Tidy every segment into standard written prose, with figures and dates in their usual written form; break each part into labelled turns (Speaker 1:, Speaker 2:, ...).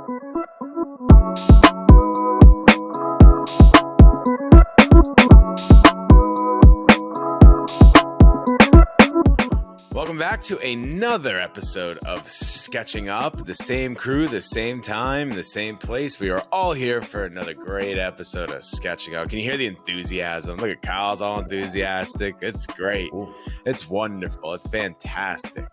Speaker 1: Welcome back to another episode of Sketching Up. The same crew, the same time, the same place. We are all here for another great episode of Sketching Up. Can you hear the enthusiasm? Look at Kyle's all enthusiastic. It's great. It's wonderful. It's fantastic.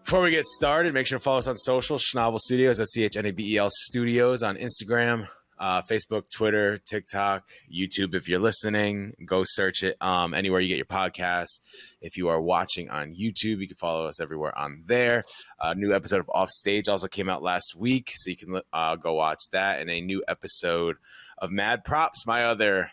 Speaker 1: Before we get started, make sure to follow us on social. Schnabel Studios, SCHNABEL Studios on Instagram, Facebook, Twitter, TikTok, YouTube. If you're listening, go search it anywhere you get your podcasts. If you are watching on YouTube, you can follow us everywhere on there. A new episode of Offstage also came out last week, so you can go watch that. And a new episode of Mad Props, my other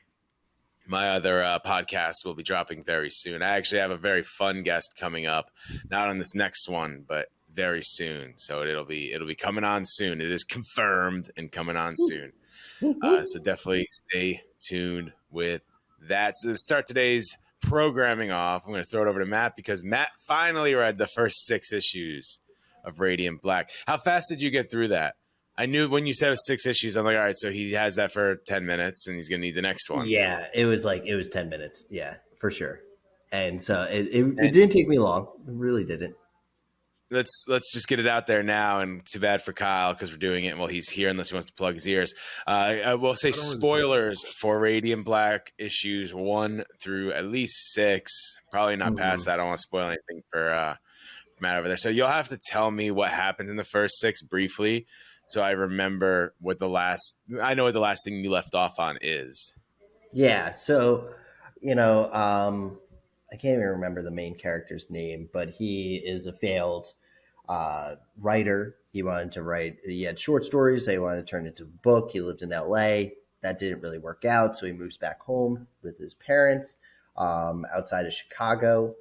Speaker 1: podcast, will be dropping very soon. I actually have a very fun guest coming up, not on this next one, but very soon. So it'll be coming on soon. It is confirmed and coming on soon. So definitely stay tuned with that. So to start today's programming off, I'm going to throw it over to Matt because Matt finally read the first 6 issues of Radiant Black. How fast did you get through that? I knew when you said it was 6 issues, I'm like, all right, so he has that for 10 minutes and he's going to need the next one.
Speaker 2: Yeah, it was 10 minutes. Yeah, for sure. And so it didn't take me long. It really didn't.
Speaker 1: Let's just get it out there now, and too bad for Kyle because we're doing it while he's here, unless he wants to plug his ears. I will say spoilers for Radiant Black issues 1 through at least 6. Probably not past that. I don't want to spoil anything for Matt over there. So you'll have to tell me what happens in the first 6 briefly, so I remember I know what the last thing you left off on is.
Speaker 2: Yeah. So I can't even remember the main character's name, but he is a failed writer. He had short stories. They wanted to turn it into a book. He lived in LA. That didn't really work out. So he moves back home with his parents outside of Chicago.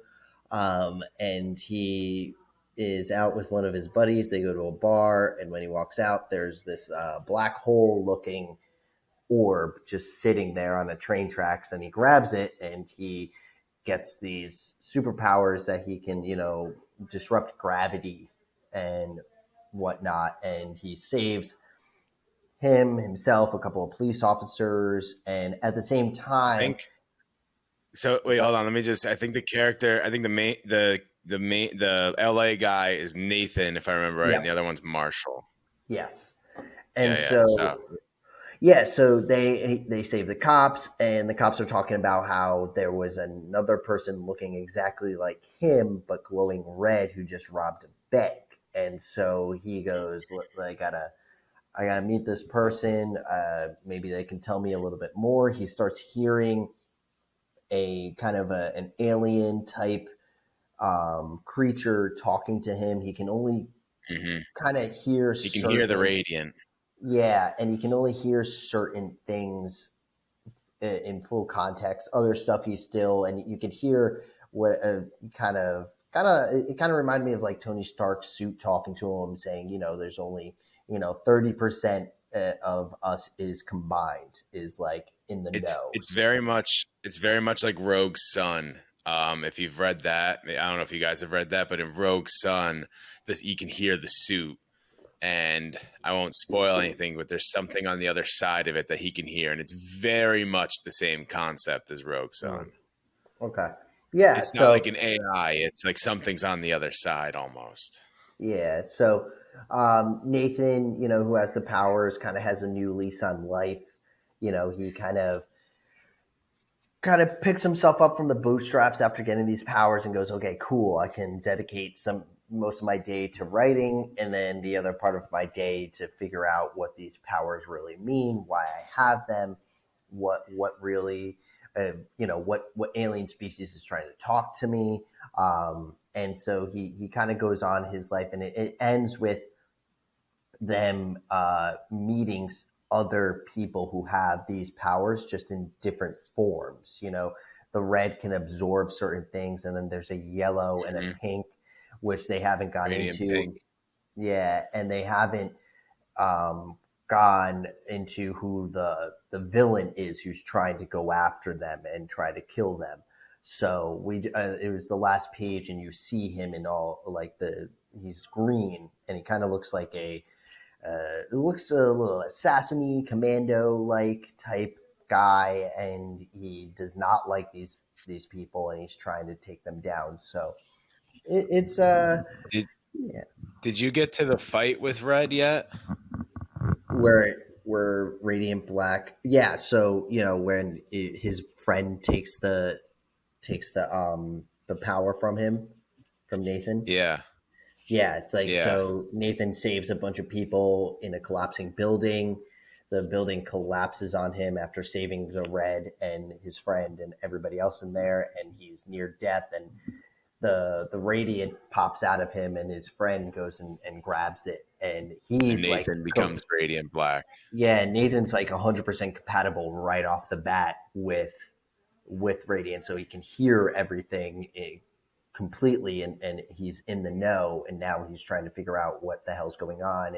Speaker 2: And he is out with one of his buddies. They go to a bar. And when he walks out, there's this black hole looking orb just sitting there on the train tracks. And he grabs it and he gets these superpowers that he can, disrupt gravity and whatnot. And he saves himself, a couple of police officers. And at the same time,
Speaker 1: wait, hold on. I think the LA guy is Nathan, if I remember right. Yeah. And the other one's Marshall.
Speaker 2: Yes. And so they save the cops, and the cops are talking about how there was another person looking exactly like him, but glowing red, who just robbed a bank. And so he goes, I gotta meet this person. Maybe they can tell me a little bit more. He starts hearing a kind of an alien type creature talking to him. He can only kind of hear.
Speaker 1: He can hear the radiant.
Speaker 2: Yeah, and you can only hear certain things in full context. Other stuff and you could hear what it kind of reminded me of like Tony Stark's suit talking to him, saying, there's only 30% of us is combined, is like in the know.
Speaker 1: It's very much like Rogue Sun. If you've read that, I don't know if you guys have read that, but in Rogue Sun, you can hear the suit. And I won't spoil anything, but there's something on the other side of it that he can hear. And it's very much the same concept as Rogue Sun.
Speaker 2: Okay. Yeah.
Speaker 1: It's not like an AI. It's like something's on the other side almost.
Speaker 2: Yeah. So Nathan, who has the powers, kind of has a new lease on life. He kind of picks himself up from the bootstraps after getting these powers and goes, okay, cool. I can dedicate most of my day to writing, and then the other part of my day to figure out what these powers really mean, why I have them, what really, what alien species is trying to talk to me. And so he kind of goes on his life, and it ends with them meeting other people who have these powers, just in different forms. The red can absorb certain things, and then there's a yellow and a pink, which they haven't gone into.
Speaker 1: Pink.
Speaker 2: Yeah, and they haven't gone into who the villain is, who's trying to go after them and try to kill them. So it was the last page, and you see him in all he's green, and he kind of looks like it looks a little assassin-y, commando-like type guy, and he does not like these people, and he's trying to take them down. So it's
Speaker 1: Did
Speaker 2: yeah,
Speaker 1: Did you get to the fight with Red yet?
Speaker 2: where Radiant Black, yeah. So when his friend takes the power from him, from Nathan.
Speaker 1: Yeah,
Speaker 2: Yeah, like
Speaker 1: yeah.
Speaker 2: so Nathan saves a bunch of people in a collapsing building. The building collapses on him after saving the Red and his friend and everybody else in there, and he's near death. And the radiant pops out of him, and his friend goes and grabs it, and
Speaker 1: And
Speaker 2: he's like,
Speaker 1: Nathan becomes Radiant Black.
Speaker 2: yeah, Nathan's like 100% compatible right off the bat with Radiant, so he can hear everything completely, and he's in the know, and now he's trying to figure out what the hell's going on,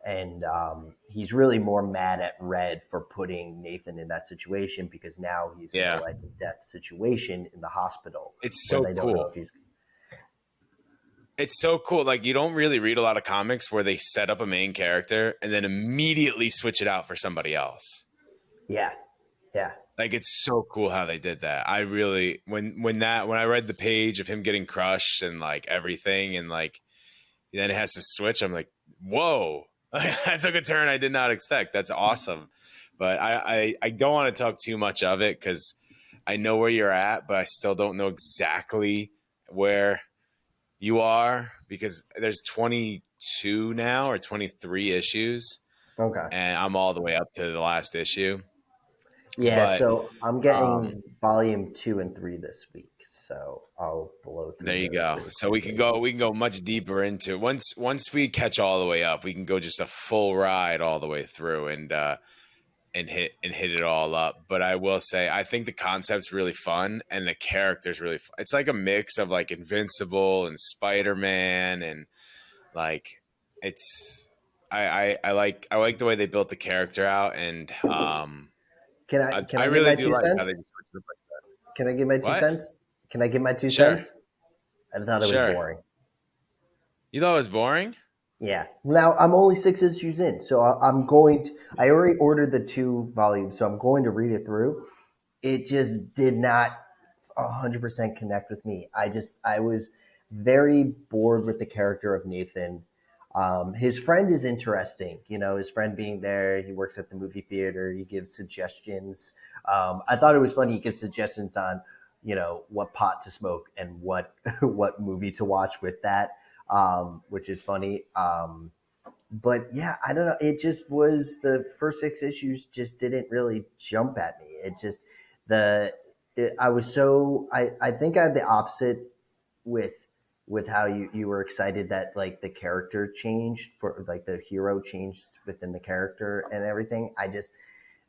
Speaker 2: and he's really more mad at Red for putting Nathan in that situation, because now he's in a
Speaker 1: Yeah,
Speaker 2: life and death situation in the hospital
Speaker 1: it's
Speaker 2: where
Speaker 1: so
Speaker 2: they don't know
Speaker 1: cool.
Speaker 2: if he's.
Speaker 1: It's so cool. Like, you don't really read a lot of comics where they set up a main character and then immediately switch it out for somebody else.
Speaker 2: Yeah, yeah,
Speaker 1: Like, it's so cool how they did that. I really, when I read the page of him getting crushed and like everything, and like then it has to switch, I'm like, whoa, that took a turn I did not expect. That's awesome. But I don't want to talk too much of it because I know where you're at, but I still don't know exactly where you are, because there's 22 now or 23 issues,
Speaker 2: okay.
Speaker 1: and I'm all the way up to the last issue.
Speaker 2: Yeah,
Speaker 1: But
Speaker 2: so I'm
Speaker 1: um,
Speaker 2: getting volume 2 and 3 this week, so I'll blow
Speaker 1: there
Speaker 2: through
Speaker 1: you
Speaker 2: those
Speaker 1: go.
Speaker 2: really
Speaker 1: So
Speaker 2: quickly.
Speaker 1: we can go much deeper into it. Once we catch all the way up, we can go just a full ride all the way through and hit it all up. But I will say, I think the concept's really fun and the character's really fun. It's like a mix of like Invincible and Spider-Man, and like it's I like the way they built the character out, and
Speaker 2: Can I can
Speaker 1: I
Speaker 2: I give
Speaker 1: really
Speaker 2: my
Speaker 1: do
Speaker 2: two
Speaker 1: like how they
Speaker 2: cents?
Speaker 1: just switched it up like
Speaker 2: Can I give my
Speaker 1: that.
Speaker 2: two
Speaker 1: What?
Speaker 2: cents? Can I give my two
Speaker 1: Sure,
Speaker 2: cents? I thought it was
Speaker 1: sure.
Speaker 2: boring.
Speaker 1: You thought it was boring?
Speaker 2: Yeah. Now I'm only 6 issues in, so I'm going to. I already ordered the 2 volumes, so I'm going to read it through. It just did not 100% connect with me. I was very bored with the character of Nathan. His friend is interesting. His friend being there. He works at the movie theater. He gives suggestions. I thought it was funny. He gives suggestions on, what pot to smoke and what what movie to watch with that, which is funny. But yeah, I don't know. It just was the first 6 issues just didn't really jump at me. It just the I was so I think I had the opposite with how you were excited that like the character changed, for like the hero changed within the character and everything. I just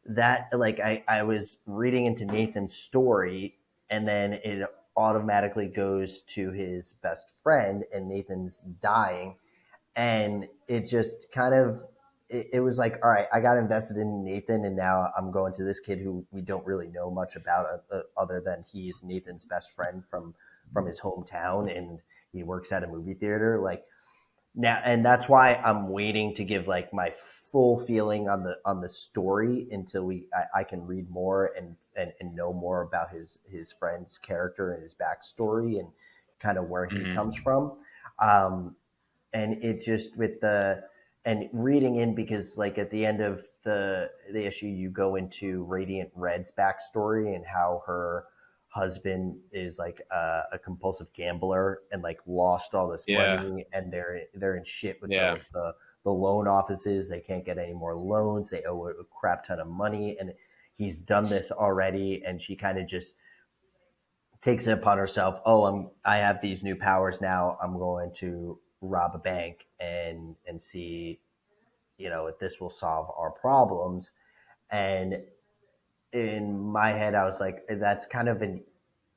Speaker 2: that like I was reading into Nathan's story, and then it automatically goes to his best friend, and Nathan's dying, and it just kind of it was like, all right, I got invested in Nathan, and now I'm going to this kid who we don't really know much about, other than he's Nathan's best friend from his hometown, and he works at a movie theater, like now. And that's why I'm waiting to give like my full feeling on the story until I can read more and know more about his friend's character and his backstory and kind of where he
Speaker 1: Mm-hmm.
Speaker 2: comes from. um, and it just with the and reading in, because like at the end of the issue you go into Radiant Red's backstory and how her husband is like a compulsive gambler and like lost all this
Speaker 1: Yeah,
Speaker 2: money, and they're in shit with
Speaker 1: yeah.
Speaker 2: the loan offices. They can't get any more loans. They owe a crap ton of money, and he's done this already, and she kind of just takes it upon herself. Oh, I have these new powers now. I'm going to rob a bank and see, if this will solve our problems. And in my head, I was like, that's kind of an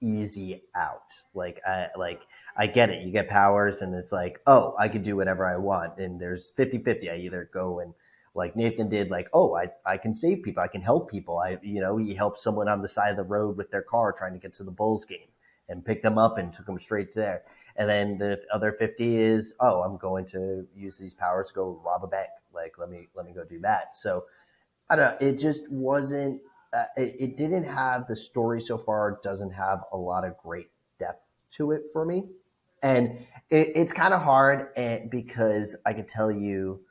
Speaker 2: easy out. I get it. You get powers, and it's like, oh, I could do whatever I want. And there's 50-50. I either go and, like Nathan did, like, oh, I can save people. I can help people. He helped someone on the side of the road with their car trying to get to the Bulls game and picked them up and took them straight there. And then the other 50 is, oh, I'm going to use these powers to go rob a bank. like, let me go do that. So I don't know. It just wasn't. It didn't have the story so far. Doesn't have a lot of great depth to it for me, and it's kind of hard. And because I could tell you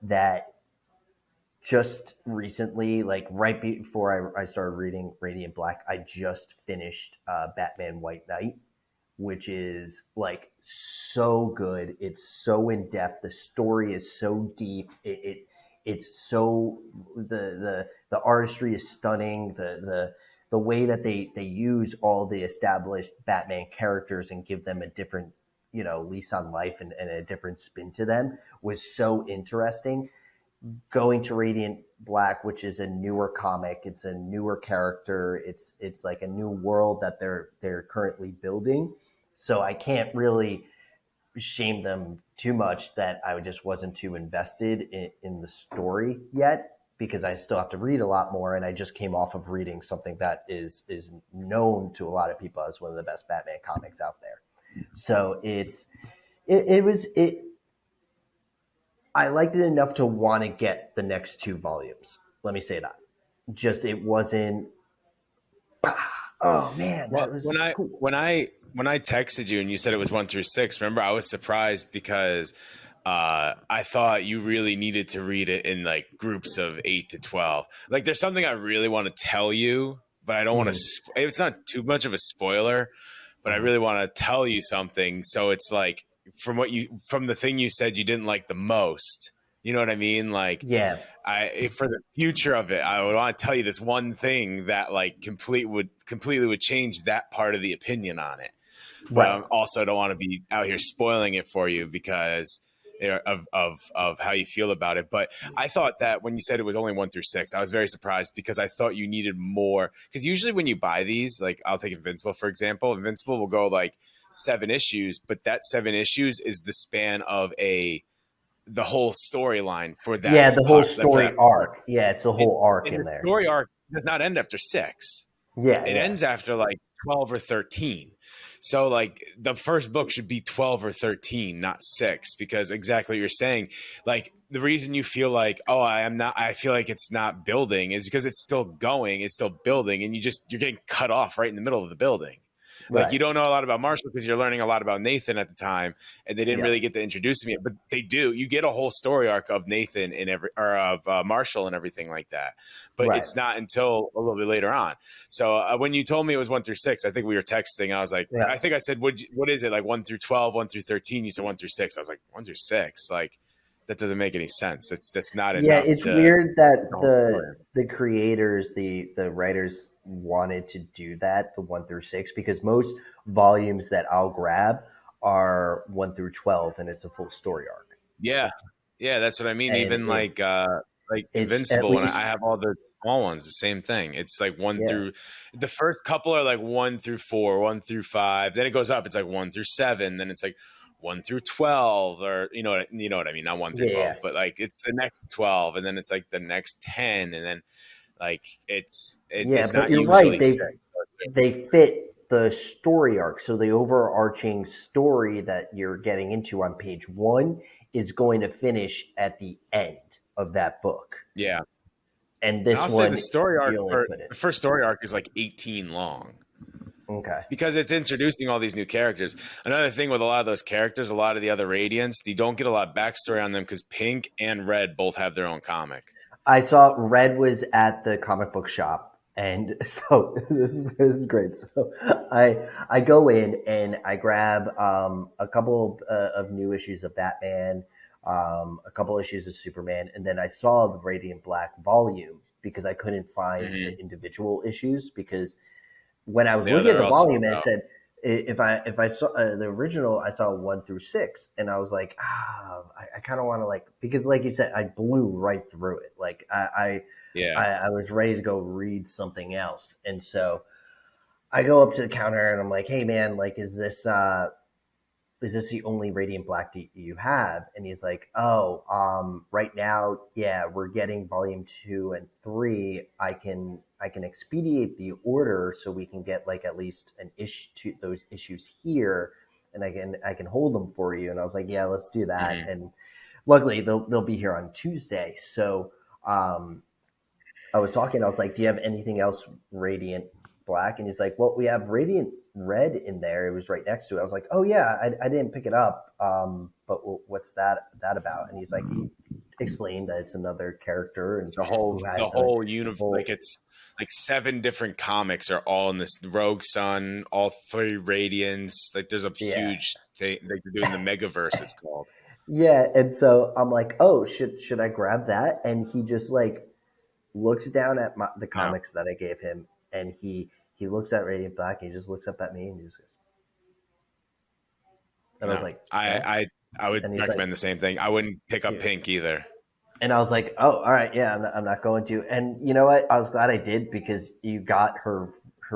Speaker 2: that just recently, like right before I started reading Radiant Black, I just finished Batman White Knight, which is like so good. It's so in depth. The story is so deep. It's so the artistry is stunning. The way that they use all the established Batman characters and give them a different lease on life and a different spin to them was so interesting. Going to Radiant Black, which is a newer comic, it's a newer character. It's like a new world that they're currently building. So I can't really shame them too much that I just wasn't too invested in the story yet, because I still have to read a lot more. And I just came off of reading something that is known to a lot of people as one of the best Batman comics out there. So it was it. I liked it enough to want to get the next two volumes. Let me say that. Just it wasn't. Oh man,
Speaker 1: Well,
Speaker 2: that was
Speaker 1: when I
Speaker 2: cool.
Speaker 1: when I when I texted you and you said it was 1 through 6, remember I was surprised because I thought you really needed to read it in like groups of 8 to 12. Like, there's something I really want to tell you, but I don't want to.
Speaker 2: Mhm,
Speaker 1: It's not too much of a spoiler, but I
Speaker 2: mhm.
Speaker 1: really want to tell you something. So it's like from the thing you said you didn't like the most. You know what I mean? Like,
Speaker 2: Yeah,
Speaker 1: for the future of it, I would want to tell you this one thing that like completely would change that part of the opinion on it. But
Speaker 2: right.
Speaker 1: I also don't want to be out here spoiling it for you because of how you feel about it. But I thought that when you said it was only 1 through 6, I was very surprised because I thought you needed more. Because usually when you buy these, like I'll take Invincible for example, Invincible will go like 7 issues, but that 7 issues is the span of the whole storyline for that
Speaker 2: Yeah, the whole
Speaker 1: spot for
Speaker 2: story
Speaker 1: that part.
Speaker 2: arc. Yeah, it's the
Speaker 1: And,
Speaker 2: whole arc
Speaker 1: and
Speaker 2: in
Speaker 1: the
Speaker 2: there.
Speaker 1: story arc does not end after 6.
Speaker 2: Yeah,
Speaker 1: It
Speaker 2: yeah,
Speaker 1: ends after like 12 or 13. So like the first book should be 12 or 13, not 6, because exactly what you're saying, like the reason you feel like, oh, I feel like it's not building is because it's still going, it's still building, and you're getting cut off right in the middle of the building. Like, you
Speaker 2: right.
Speaker 1: don't know a lot about Marshall because you're learning a lot about Nathan at the time, and they didn't
Speaker 2: Yeah,
Speaker 1: really get to introduce him yet. But they do. You get a whole story arc of Nathan and of Marshall and everything like that. But
Speaker 2: right.
Speaker 1: it's not until a little bit later on. So when you told me it was 1 through 6, I think we were texting. I was like,
Speaker 2: Yeah,
Speaker 1: I think I said, what is it, like 1 through 12, 1 through 13? You said 1 through 6. I was like, 1 through 6, like that doesn't make any sense. That's not
Speaker 2: yeah.
Speaker 1: enough
Speaker 2: It's
Speaker 1: to
Speaker 2: weird
Speaker 1: put the
Speaker 2: that
Speaker 1: whole story.
Speaker 2: the creators, the writers wanted to do that, the 1 through 6, because most volumes that I'll grab are 1 through 12, and it's a full story arc,
Speaker 1: Yeah, yeah, that's what I mean.
Speaker 2: and
Speaker 1: Even like
Speaker 2: it's at
Speaker 1: Invincible, and I
Speaker 2: least
Speaker 1: have all the small ones. The same thing. It's like one
Speaker 2: yeah,
Speaker 1: through the first couple are like 1 through 4, 1 through 5. Then it goes up. It's like 1 through 7. Then it's like 1 through 12, or you know what I mean. Not one through
Speaker 2: yeah, yeah.
Speaker 1: 12, but like it's the next 12, and then it's like the next 10, and then like
Speaker 2: Yeah,
Speaker 1: it's
Speaker 2: but
Speaker 1: not
Speaker 2: you're right.
Speaker 1: usually 6. So
Speaker 2: They fit the story arc. So the overarching story that you're getting into on page one is going to finish at the end of that book.
Speaker 1: yeah,
Speaker 2: And
Speaker 1: and
Speaker 2: this
Speaker 1: I'll say the
Speaker 2: one,
Speaker 1: story arc
Speaker 2: you only
Speaker 1: for
Speaker 2: put it.
Speaker 1: the first story arc is like 18 long.
Speaker 2: Okay.
Speaker 1: Because it's introducing all these new characters. Another thing with a lot of those characters, a lot of the other Radiants, you don't get a lot of backstory on them because Pink and Red both have their own comic.
Speaker 2: I saw Red was at the comic book shop, and so this is great. So I go in and I grab a couple of new issues of Batman, a couple issues of Superman, and then I saw the Radiant Black volume because I couldn't find
Speaker 1: Mm-hmm.
Speaker 2: the individual issues, because when I was
Speaker 1: Yeah,
Speaker 2: looking at
Speaker 1: they're
Speaker 2: the
Speaker 1: all sold
Speaker 2: volume and it
Speaker 1: out.
Speaker 2: said, if I saw the original, I saw 1 through 6, and I was like, I kind of want to, like, because like you said, I blew right through it. Like
Speaker 1: Yeah.
Speaker 2: I was ready to go read something else, and so I go up to the counter and I'm like, hey man, like, is this the only Radiant Black you have? And he's like, oh, right now, yeah, we're getting volume 2 and 3. I can expedite the order so we can get like at least an issue, those issues here, and I can hold them for you. And I was like, yeah, let's do that.
Speaker 1: Mm-hmm.
Speaker 2: And luckily they'll be here on Tuesday. So I was talking. I was like, "Do you have anything else Radiant Black?" And he's like, "Well, we have Radiant Red in there. It was right next to it." I was like, "Oh yeah, I didn't pick it up. But what's that about?" And he's like, he explained that it's another character and
Speaker 1: It's the
Speaker 2: who has a
Speaker 1: whole universe. Like
Speaker 2: whole
Speaker 1: it's like 7 different comics are all in this Rogue Sun, all 3 Radiants. Like there's a
Speaker 2: yeah.
Speaker 1: huge thing. Like they're doing the Megaverse. It's called.
Speaker 2: Yeah, and so I'm like, oh, should I grab that? And he just like looks down at the
Speaker 1: No,
Speaker 2: comics that I gave him, and he looks at Radiant Black, and he just looks up at me, and he just goes, and I was
Speaker 1: no.
Speaker 2: like,
Speaker 1: I
Speaker 2: what?
Speaker 1: I would
Speaker 2: And he's like,
Speaker 1: recommend the same thing. I wouldn't pick up
Speaker 2: dude.
Speaker 1: Pink either.
Speaker 2: And I was like, oh, all right, yeah, I'm not going to. And you know what? I was glad I did because you got her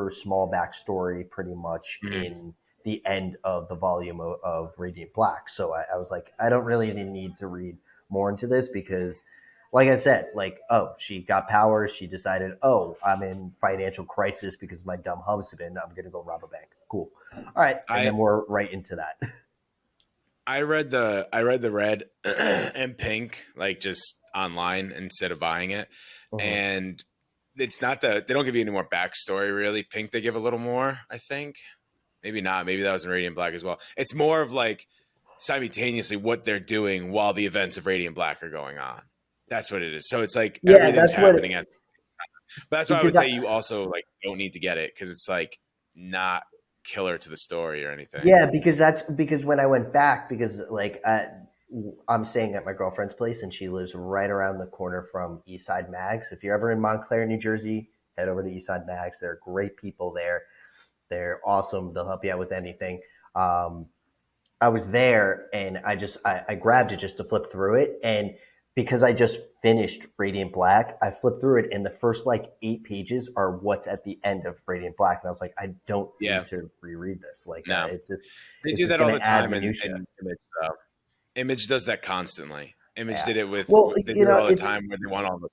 Speaker 2: small backstory pretty much
Speaker 1: Mhm.
Speaker 2: in the end of the volume of Radiant Black. So I was like, I don't really even need to read more into this because, like I said, like, oh, she got powers. She decided, oh, I'm in financial crisis because of my dumb husband. I'm gonna go rob a bank. Cool. All right, and
Speaker 1: I
Speaker 2: then we're right into that.
Speaker 1: I read the red and pink like just online instead of buying it,
Speaker 2: Mhm.
Speaker 1: and it's not they don't give you any more backstory really. Pink they give a little more, I think. Maybe not. Maybe that was in Radiant Black as well. It's more of like simultaneously what they're doing while the events of Radiant Black are going on. That's what it is. So it's like
Speaker 2: Yeah,
Speaker 1: everything's
Speaker 2: that's what
Speaker 1: happening at. But that's why I would
Speaker 2: because
Speaker 1: say you also like don't need to get it because it's like not killer to the story or anything.
Speaker 2: yeah, because that's because when I went back, because like I'm staying at my girlfriend's place and she lives right around the corner from Eastside Mags. If you're ever in Montclair, New Jersey, head over to Eastside Mags. They're great people there. They're awesome. They'll help you out with anything. Um, I was there and I grabbed it just to flip through it. And because I just finished Radiant Black, I flipped through it and the first like 8 pages are what's at the end of Radiant Black. And I was like, I don't
Speaker 1: Yeah,
Speaker 2: need to reread this. Like
Speaker 1: no, they
Speaker 2: it's
Speaker 1: do
Speaker 2: just
Speaker 1: that all
Speaker 2: going
Speaker 1: the
Speaker 2: to add
Speaker 1: time
Speaker 2: minutia.
Speaker 1: in Image. Image does that constantly. Image
Speaker 2: Yeah.
Speaker 1: did it with
Speaker 2: Well,
Speaker 1: they
Speaker 2: you
Speaker 1: do it
Speaker 2: know,
Speaker 1: all the
Speaker 2: it's,
Speaker 1: time where they want all the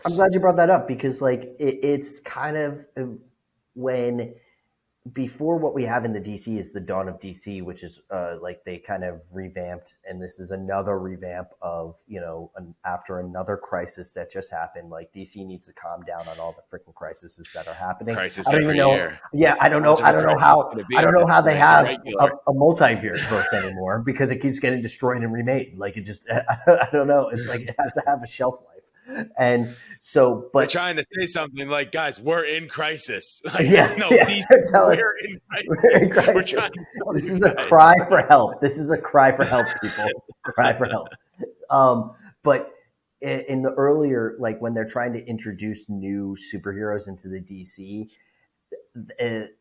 Speaker 2: I'm
Speaker 1: spin-offs.
Speaker 2: glad you brought that up because like it's kind of when before what we have in the DC is the dawn of DC, which is like they kind of revamped, and this is another revamp of after another crisis that just happened. Like DC needs to calm down on all the freaking crises that are happening.
Speaker 1: Crisis
Speaker 2: I don't even
Speaker 1: every
Speaker 2: know.
Speaker 1: year.
Speaker 2: Yeah, I don't
Speaker 1: How
Speaker 2: know.
Speaker 1: much of
Speaker 2: I
Speaker 1: a
Speaker 2: don't know
Speaker 1: crisis is
Speaker 2: how.
Speaker 1: going to be
Speaker 2: I
Speaker 1: at
Speaker 2: don't know
Speaker 1: this
Speaker 2: how they
Speaker 1: point? It's
Speaker 2: have
Speaker 1: regular.
Speaker 2: a multiverse anymore because it keeps getting destroyed and remade. Like it just, I don't know. It's like it has to have a shelf life, and so,
Speaker 1: They're
Speaker 2: but
Speaker 1: trying to say something like, guys, we're in crisis. Like,
Speaker 2: yeah,
Speaker 1: no,
Speaker 2: yeah.
Speaker 1: DC,
Speaker 2: Tell us
Speaker 1: we're in
Speaker 2: we're in
Speaker 1: crisis. We're trying
Speaker 2: crisis.
Speaker 1: to tell
Speaker 2: This
Speaker 1: you
Speaker 2: is a
Speaker 1: guys.
Speaker 2: cry for help. This is a cry for help, people. Cry for help. But in the earlier, like when they're trying to introduce new superheroes into the DC,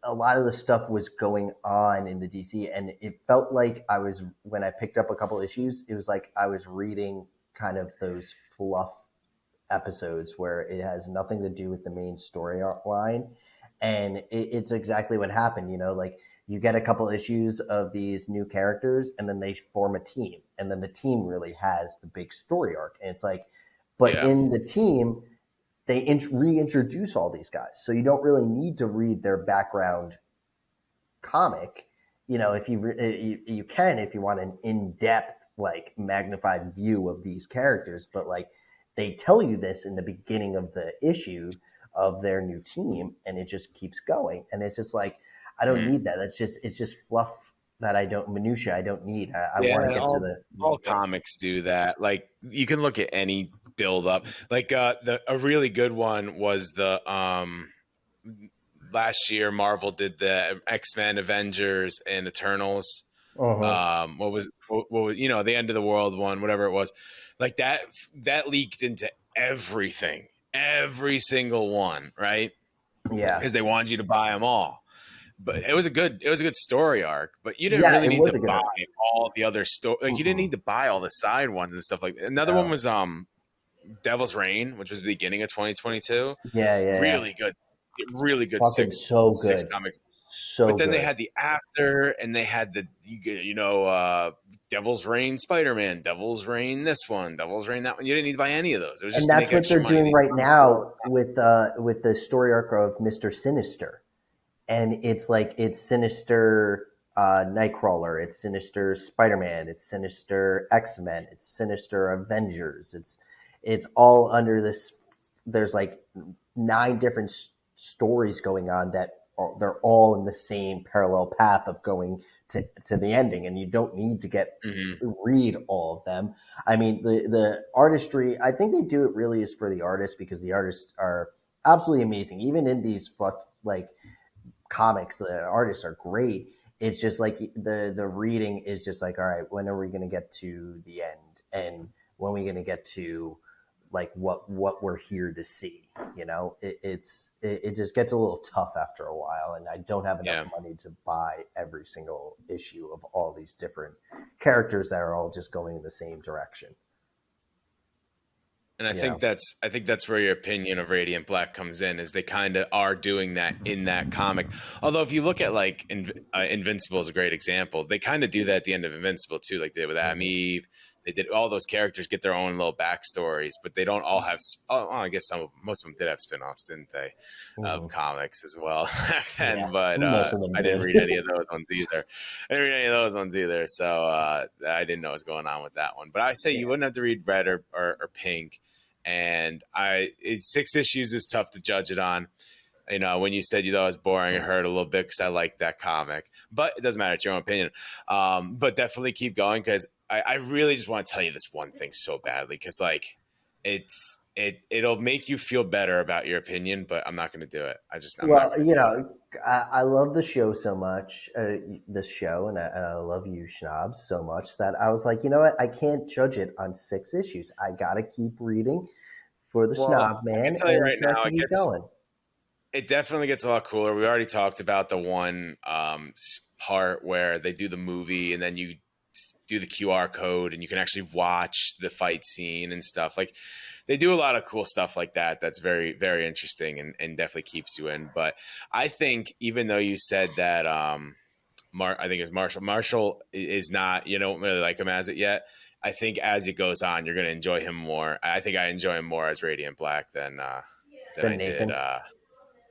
Speaker 2: a lot of the stuff was going on in the DC, and it felt like I was when I picked up a couple issues, it was like I was reading kind of those fluff episodes where it has nothing to do with the main storyline, and it's exactly what happened. Like you get a couple issues of these new characters, and then they form a team, and then the team really has the big story arc, and it's like, but
Speaker 1: Yeah.
Speaker 2: in the team they reintroduce all these guys, so you don't really need to read their background comic. If you can, if you want an in-depth, like magnified view of these characters, but like they tell you this in the beginning of the issue of their new team, and it just keeps going, and it's just like I don't
Speaker 1: Mhm.
Speaker 2: need that. It's just fluff that I don't minutia I don't need. I
Speaker 1: Yeah,
Speaker 2: want to get to the
Speaker 1: all
Speaker 2: main thing.
Speaker 1: comics do that. Like you can look at any build up. Like a really good one was the last year Marvel did the X-Men, Avengers, and Eternals.
Speaker 2: Uh-huh.
Speaker 1: What was the end of the world one, whatever it was. Like that leaked into everything, every single one, right?
Speaker 2: Yeah,
Speaker 1: Because they wanted you to buy them all. But it was a good story arc, but you didn't
Speaker 2: yeah,
Speaker 1: really
Speaker 2: it
Speaker 1: need
Speaker 2: was
Speaker 1: to
Speaker 2: a good
Speaker 1: buy
Speaker 2: arc.
Speaker 1: all the other story. Like you didn't
Speaker 2: Mm-mm.
Speaker 1: need to buy all the side ones and stuff like that. Another one
Speaker 2: No.
Speaker 1: was Devil's Reign, which was the beginning of 2022.
Speaker 2: Yeah, yeah, yeah.
Speaker 1: Really good, really good
Speaker 2: Fucking so
Speaker 1: six
Speaker 2: good,
Speaker 1: comic.
Speaker 2: so
Speaker 1: But then they
Speaker 2: good.
Speaker 1: had the after, and they had Devil's Reign Spider Man, Devil's Reign this one, Devil's Reign that one. You didn't need to buy any of those. It was just
Speaker 2: And
Speaker 1: to
Speaker 2: that's
Speaker 1: make
Speaker 2: what
Speaker 1: extra
Speaker 2: they're
Speaker 1: money.
Speaker 2: doing
Speaker 1: These
Speaker 2: right
Speaker 1: comics do it all
Speaker 2: now with the story arc of Mister Sinister, and it's like it's Sinister. Nightcrawler, it's Sinister Spider-Man, it's Sinister X-Men, it's Sinister Avengers. It's all under this. There's like 9 different stories going on that they're all in the same parallel path of going to the ending, and you don't need to read all of them. I mean, the artistry, I think they do it really is for the artists, because the artists are absolutely amazing. Even in these like comics, the artists are great. It's just like the reading is just like, all right, when are we going to get to the end, and when are we going to get to like what we're here to see? It just gets a little tough after a while, and I don't have enough money to buy every single issue of all these different characters that are all just going in the same direction.
Speaker 1: And I think that's where your opinion of Radiant Black comes in, is they kind of are doing that in that comic. Although if you look at like Invincible is a great example, they kind of do that at the end of Invincible too, like they did with Adam Eve. They did, all those characters get their own little backstories, but they don't all have. I guess most of them did have spinoffs, didn't they, of comics as well? But
Speaker 2: most of them
Speaker 1: I didn't read any of those ones either. So I didn't know what was going on with that one. But I say you wouldn't have to read Red or Pink. And 6 issues is tough to judge it on. When you said you thought it was boring, it hurt a little bit because I like that comic. But it doesn't matter; it's your own opinion. But definitely keep going, because I really just want to tell you this one thing so badly, because like it'll make you feel better about your opinion, but I'm not going to do it. I'm not gonna do it.
Speaker 2: I love the show so much, this show, and I love you, Schnabel, so much that I was like, you know what? I can't judge it on 6 issues. I got to keep reading for the Schnob man.
Speaker 1: I can tell you right now,
Speaker 2: keep going.
Speaker 1: It definitely gets a lot cooler. We already talked about the one part where they do the movie, and then you do the QR code, and you can actually watch the fight scene and stuff. Like, they do a lot of cool stuff like that. That's very, very interesting, and definitely keeps you in. But I think, even though you said that, I think it was Marshall is not, you don't really like him as it yet. I think as it goes on, you're going to enjoy him more. I think I enjoy him more as Radiant Black than I
Speaker 2: Nathan.
Speaker 1: did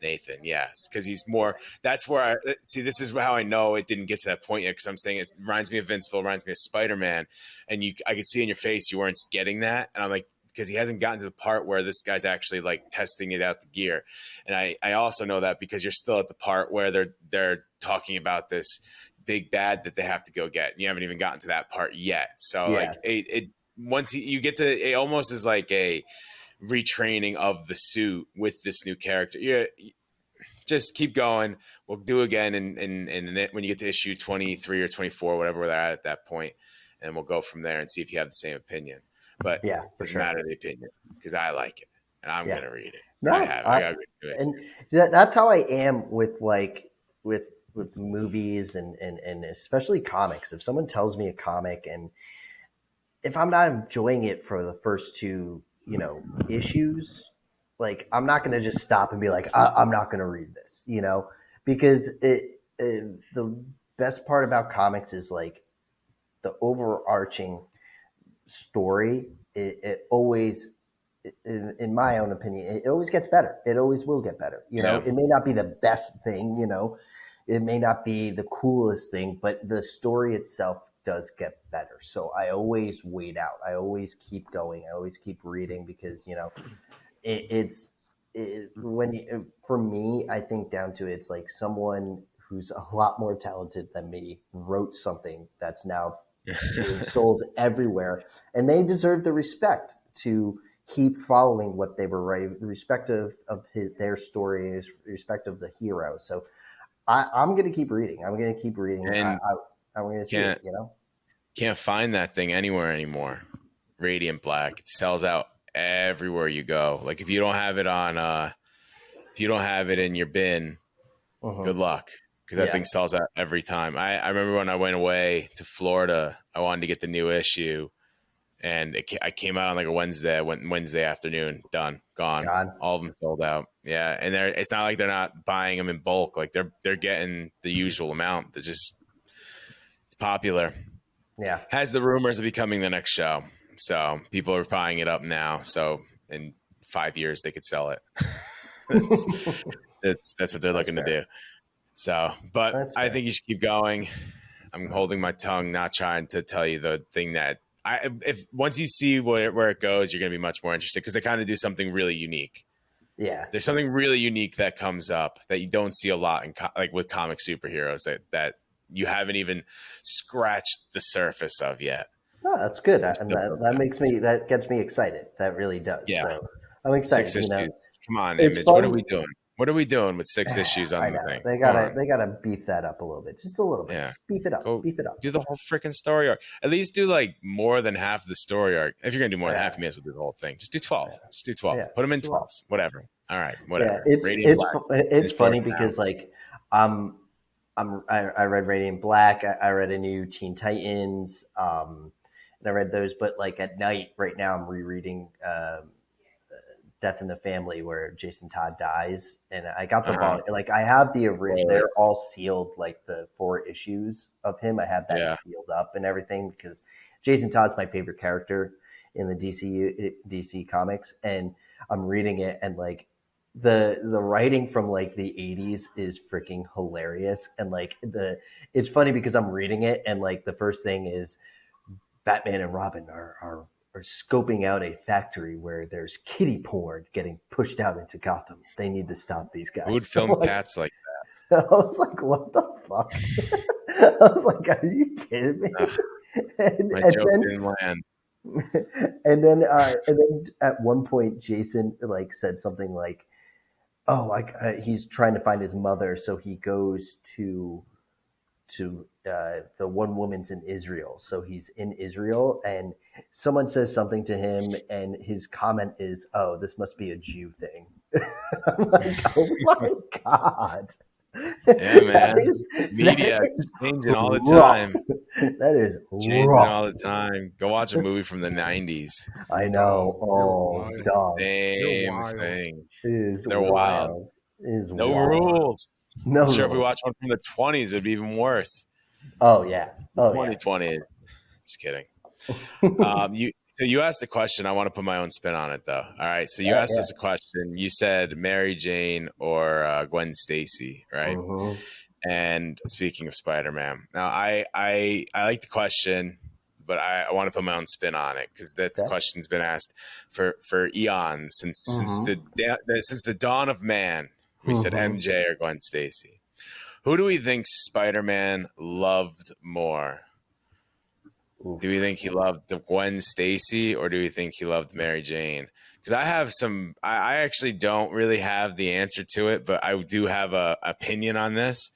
Speaker 1: Nathan. Yes, because he's more. That's where I see. This is how I know it didn't get to that point yet, because I'm saying it reminds me of Invincible, reminds me of Spider-Man, and I could see in your face you weren't getting that, and I'm like, because he hasn't gotten to the part where this guy's actually like testing it out the gear. And I also know that because you're still at the part where they're talking about this big bad that they have to go get. And you haven't even gotten to that part yet. So like it once you get to, it almost is like a retraining of the suit with this new character. Just keep going. We'll do again and when you get to issue 23 or 24, whatever we're at that point, and we'll go from there and see if you have the same opinion. But it doesn't matter the opinion, because I like it and I'm going to read it.
Speaker 2: No,
Speaker 1: I got to do it.
Speaker 2: And that's how I am with with movies and especially comics. If someone tells me a comic, and if I'm not enjoying it for the first 2, issues, like, I'm not going to just stop and be like, I'm not going to read this, because the best part about comics is like the overarching story. It always, in my own opinion, it always gets better. It always will get better. It may not be the best thing, it may not be the coolest thing, but the story itself does get better. So I always wait out. I always keep going. I always keep reading, because for me, I think down to it's like someone who's a lot more talented than me wrote something that's now being sold everywhere, and they deserve the respect to keep following what they were writing, respective of their story, respect of the hero. So I'm going to keep reading. I'm going to keep reading.
Speaker 1: And
Speaker 2: I'm going to see it,
Speaker 1: Can't find that thing anywhere anymore. Radiant Black. It sells out everywhere you go. Like, if you don't have it if you don't have it in your bin, good luck, because that thing sells out every time. I remember when I went away to Florida, I wanted to get the new issue, and I came out on like a Wednesday. I went Wednesday afternoon, done, gone. All of them sold out. Yeah, and it's not like they're not buying them in bulk. Like, they're getting the usual amount. It's popular.
Speaker 2: Yeah,
Speaker 1: has the rumors of becoming the next show. So people are buying it up now. So in 5 years they could sell it. That's what they're looking to do. So, but
Speaker 2: That's
Speaker 1: I
Speaker 2: fair.
Speaker 1: think you should keep going. I'm holding my tongue, not trying to tell you the thing that if once you see where it goes, you're going to be much more interested because they kind of do something really unique.
Speaker 2: Yeah.
Speaker 1: There's something really unique that comes up that you don't see a lot in like with comic superheroes that you haven't even scratched the surface of yet.
Speaker 2: Oh, that's good.
Speaker 1: I'm
Speaker 2: And
Speaker 1: still
Speaker 2: that gets me excited. That really does.
Speaker 1: yeah,
Speaker 2: So I'm excited.
Speaker 1: 6 issues. Come on,
Speaker 2: It's
Speaker 1: Image. What are
Speaker 2: fun.
Speaker 1: we doing? What are we doing with 6 issues on
Speaker 2: I
Speaker 1: the
Speaker 2: know
Speaker 1: thing?
Speaker 2: they
Speaker 1: Come
Speaker 2: gotta
Speaker 1: on.
Speaker 2: they gotta beef that up a little bit, just a little bit.
Speaker 1: Yeah.
Speaker 2: Just beef it up.
Speaker 1: Go
Speaker 2: Beef it up.
Speaker 1: do the whole freaking story arc. At least do like more than half the story arc. If you're gonna do more than
Speaker 2: Yeah.
Speaker 1: half, you may as well do the whole thing. Just do 12.
Speaker 2: Yeah.
Speaker 1: Just do 12.
Speaker 2: Yeah.
Speaker 1: Put them in
Speaker 2: Sure.
Speaker 1: 12s. Whatever. All right.
Speaker 2: Yeah.
Speaker 1: Whatever.
Speaker 2: It's
Speaker 1: Radiant
Speaker 2: it's
Speaker 1: Black.
Speaker 2: it's
Speaker 1: Historic
Speaker 2: funny
Speaker 1: now.
Speaker 2: because like um I read Radiant Black. I read a new Teen Titans. And I read those, but like at night right now I'm rereading Death in the Family where Jason Todd dies, and I got the volume. Like I have the original; they're all sealed, like the 4 issues of him. I have that sealed up and everything because Jason Todd's my favorite character in the DC comics, and I'm reading it, and like the writing from like the 80s is freaking hilarious, and like it's funny because I'm reading it, and like the first thing is Batman and Robin are scoping out a factory where there's kiddie porn getting pushed out into Gotham. They need to stop these guys.
Speaker 1: Who would film
Speaker 2: like,
Speaker 1: cats like
Speaker 2: I was like, what the fuck? I was like, are you kidding me?
Speaker 1: that? My joke didn't land.
Speaker 2: And then at one point, Jason like said something like, "Oh, he's trying to find his mother, so he goes to the one woman's in Israel. So he's in Israel, and someone says something to him, and his comment is, "Oh, this must be a Jew thing." I'm like, "Oh my god!"
Speaker 1: Yeah, man. Media is changing all the time.
Speaker 2: That is
Speaker 1: Changing
Speaker 2: rough.
Speaker 1: all the time. Go watch a movie from the 90s.
Speaker 2: I know. Oh,
Speaker 1: It's
Speaker 2: dog.
Speaker 1: the same thing.
Speaker 2: They're
Speaker 1: wild.
Speaker 2: It is
Speaker 1: No
Speaker 2: wild.
Speaker 1: rules.
Speaker 2: No
Speaker 1: I'm sure if we
Speaker 2: rules.
Speaker 1: watch one from the 20s, it'd be even worse.
Speaker 2: Oh yeah. Oh
Speaker 1: 2020. Just kidding. You asked a question. I want to put my own spin on it, though. All right. So you asked us a question. You said Mary Jane or Gwen Stacy, right?
Speaker 2: Mm-hmm.
Speaker 1: And speaking of Spider-Man, now I like the question, but I want to put my own spin on it because that question's been asked for eons since the dawn of man. We said MJ or Gwen Stacy. Who do we think Spider-Man loved more? Do we think he loved the Gwen Stacy or do we think he loved Mary Jane? Because I actually don't really have the answer to it, but I do have a opinion on this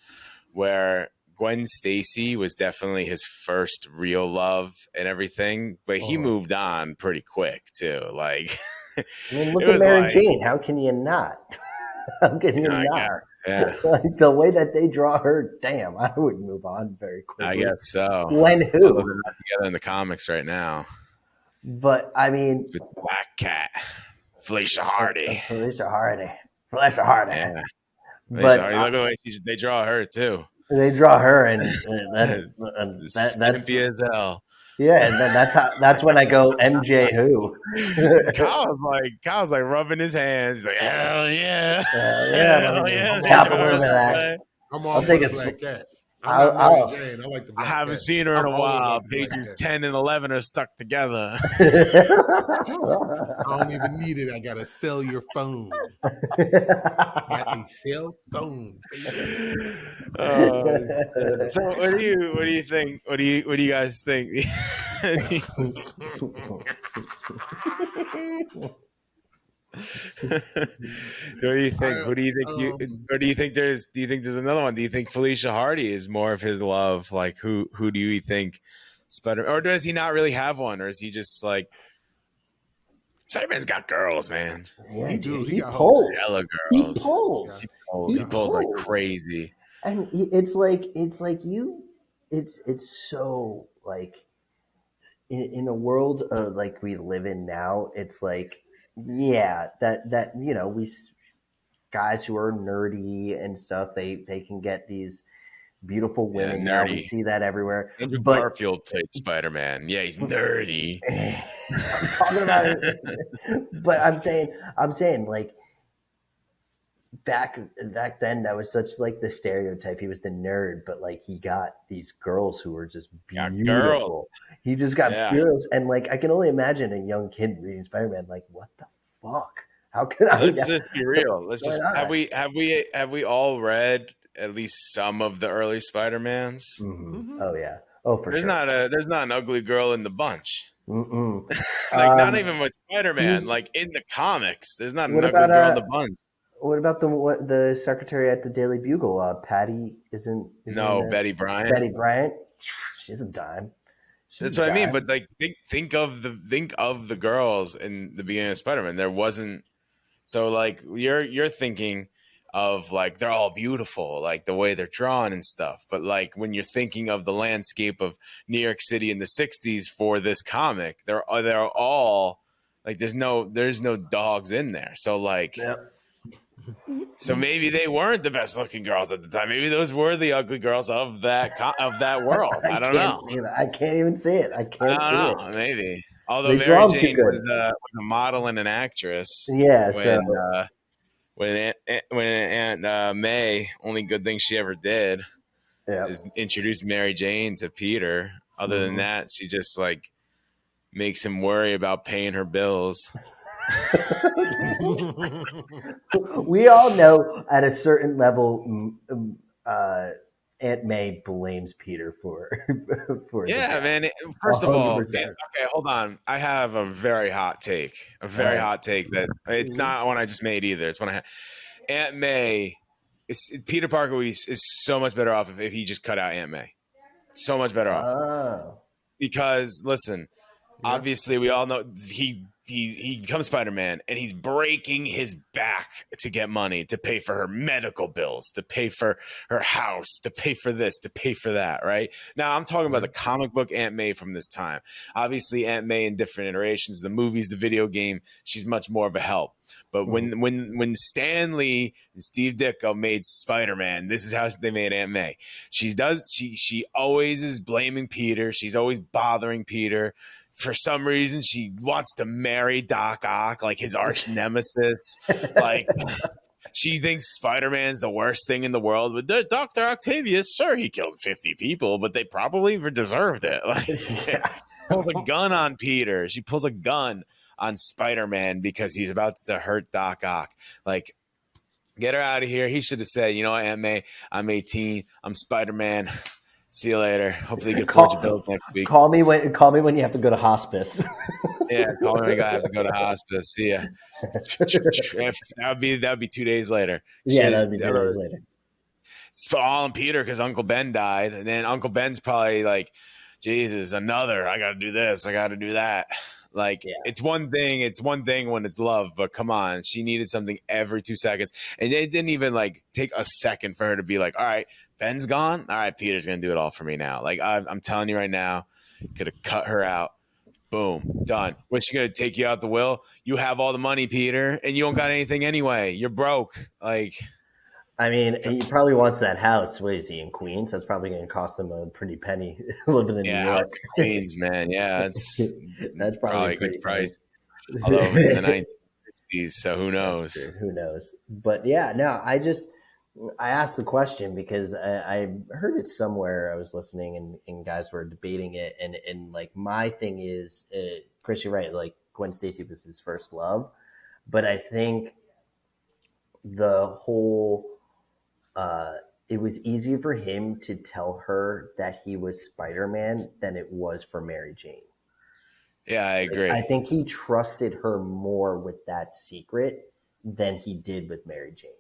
Speaker 1: where Gwen Stacy was definitely his first real love and everything, but he moved on pretty quick too. Like,
Speaker 2: I mean, look at Mary Jane. How can you not? How can you not?
Speaker 1: Yeah.
Speaker 2: Like the way that they draw her, damn, I would move on very quickly.
Speaker 1: I guess so.
Speaker 2: Gwen who?
Speaker 1: Although they're not together in the comics right now.
Speaker 2: But I mean,
Speaker 1: it's with Black Cat, Felicia Hardy.
Speaker 2: Felicia Hardy.
Speaker 1: Yeah.
Speaker 2: Felicia Hardy,
Speaker 1: look at the way they draw her too.
Speaker 2: They draw her, and
Speaker 1: skimpy as hell.
Speaker 2: Yeah, and then that's when I go MJ who.
Speaker 1: Kyle's like rubbing his hands. He's like, hell yeah.
Speaker 2: Hell yeah. That.
Speaker 3: I'll take a Black Cat. I like the Black
Speaker 1: I haven't
Speaker 3: Cat.
Speaker 1: seen her in a while. Pages 10 and 11 are stuck together.
Speaker 3: I don't even need it. I gotta sell your phone. Got a cell phone, baby.
Speaker 1: So what do you think? What do you guys think? What do you think? What do you think? Or do you think there's another one? Do you think Felicia Hardy is more of his love? Like who do you think Spider? Or does he not really have one? Or is he just like Spider-Man's got girls, man?
Speaker 2: Yeah,
Speaker 3: He
Speaker 2: pulls.
Speaker 1: Hella girls.
Speaker 2: He
Speaker 1: pulls like crazy.
Speaker 2: And it's so like in a world of like we live in now, it's like that we guys who are nerdy and stuff, they can get these beautiful women. Now we see that everywhere.
Speaker 1: Andrew Garfield played Spider-Man. Yeah, he's nerdy.
Speaker 2: I'm talking about it. But I'm saying like back then, that was such like the stereotype. He was the nerd, but like he got these girls who were just
Speaker 1: Yeah, girls.
Speaker 2: beautiful. He just got
Speaker 1: Yeah.
Speaker 2: girls, and like I can only imagine a young kid reading Spider-Man, like, what the fuck? How can I?
Speaker 1: Let's just be real. Let's
Speaker 2: Why
Speaker 1: just
Speaker 2: not?
Speaker 1: have we all read at least some of the early Spider-Mans?
Speaker 2: Mm-hmm. Oh yeah. Oh, for
Speaker 1: There's
Speaker 2: sure.
Speaker 1: there's not an ugly girl in the bunch.
Speaker 2: Mm-mm.
Speaker 1: Like not even with Spider-Man.
Speaker 2: Who's
Speaker 1: Like in the comics, there's not an
Speaker 2: what
Speaker 1: ugly
Speaker 2: about
Speaker 1: girl in the bunch.
Speaker 2: what about the secretary at the Daily Bugle? Patty isn't
Speaker 1: No, Betty Bryant.
Speaker 2: Betty Bryant? She's a dime. She's
Speaker 1: That's
Speaker 2: a
Speaker 1: what I mean.
Speaker 2: dime.
Speaker 1: But like think of the girls in the beginning of Spider-Man. There wasn't. So like you're thinking of like they're all beautiful, like the way they're drawn and stuff. But like when you're thinking of the landscape of New York City in the '60s for this comic, they're all like there's no dogs in there. So like
Speaker 2: Yep.
Speaker 1: so maybe they weren't the best looking girls at the time. Maybe those were the ugly girls of that world. I don't
Speaker 2: can't
Speaker 1: know.
Speaker 2: see it. I can't even see it. I can't
Speaker 1: I
Speaker 2: see
Speaker 1: don't
Speaker 2: it.
Speaker 1: know. Maybe. Although
Speaker 2: They
Speaker 1: Mary
Speaker 2: draw them too
Speaker 1: Jane
Speaker 2: good.
Speaker 1: was a model and an actress
Speaker 2: Yeah.
Speaker 1: when
Speaker 2: So
Speaker 1: Aunt May, only good thing she ever did
Speaker 2: yeah.
Speaker 1: is introduce Mary Jane to Peter. Other than
Speaker 2: Mhm.
Speaker 1: that, she just like makes him worry about paying her bills.
Speaker 2: We all know at a certain level, Aunt May blames Peter for for the
Speaker 1: Yeah,
Speaker 2: death.
Speaker 1: man. First of all,
Speaker 2: 100%.
Speaker 1: okay, hold on. I have a very hot take. A very
Speaker 2: All right.
Speaker 1: hot take that it's not one I just made either. It's one I had. Aunt May, Peter Parker is so much better off if he just cut out Aunt May. So much better off.
Speaker 2: Oh.
Speaker 1: Because listen, obviously we all know he becomes Spider-Man and he's breaking his back to get money to pay for her medical bills, to pay for her house, to pay for this, to pay for that, right? Now I'm talking about the comic book Aunt May from this time. Obviously Aunt May in different iterations, the movies, the video game, she's much more of a help. But when Stan Lee and Steve Ditko made Spider-Man, this is how they made Aunt May. She always is blaming Peter. She's always bothering Peter. For some reason, she wants to marry Doc Ock, like his arch nemesis. Like she thinks Spider-Man's the worst thing in the world. But Dr. Octavius, sure, he killed 50 people, but they probably deserved it. Like, pulls a gun on Peter. She pulls a gun on Spider-Man because he's about to hurt Doc Ock. Like, get her out of here. He should have said, you know what, Aunt May, I'm 18. I'm Spider-Man. See you later. Hopefully you can afford your bills next week.
Speaker 2: Call me when you have to go to hospice.
Speaker 1: Yeah, call me when I have to go to hospice. See ya. That would be 2 days later.
Speaker 2: Yeah, that'd be 2 days later.
Speaker 1: It's all on Peter because Uncle Ben died, and then Uncle Ben's probably like, Jesus, another. I got to do this. I got to do that. Like it's one thing. It's one thing when it's love, but come on, she needed something every 2 seconds, and it didn't even like take a second for her to be like, all right, Ben's gone. All right, Peter's gonna do it all for me now. Like I'm telling you right now, could have cut her out. Boom, done. What's she gonna take you out the will? You have all the money, Peter, and you don't got anything anyway. You're broke. Like,
Speaker 2: I mean, he probably wants that house. What is he in Queens? That's probably going to cost him a pretty penny living in New York.
Speaker 1: House in Queens, man. Yeah,
Speaker 2: that's probably
Speaker 1: a good price. Although it was in the 1960s, so who knows?
Speaker 2: Who knows? But yeah, no, I asked the question because I heard it somewhere. I was listening and guys were debating it, and like my thing is, Chris, you're right. Like Gwen Stacey was his first love, but I think the whole it was easier for him to tell her that he was Spider-Man than it was for Mary Jane.
Speaker 1: Yeah, I agree.
Speaker 2: I think he trusted her more with that secret than he did with Mary Jane.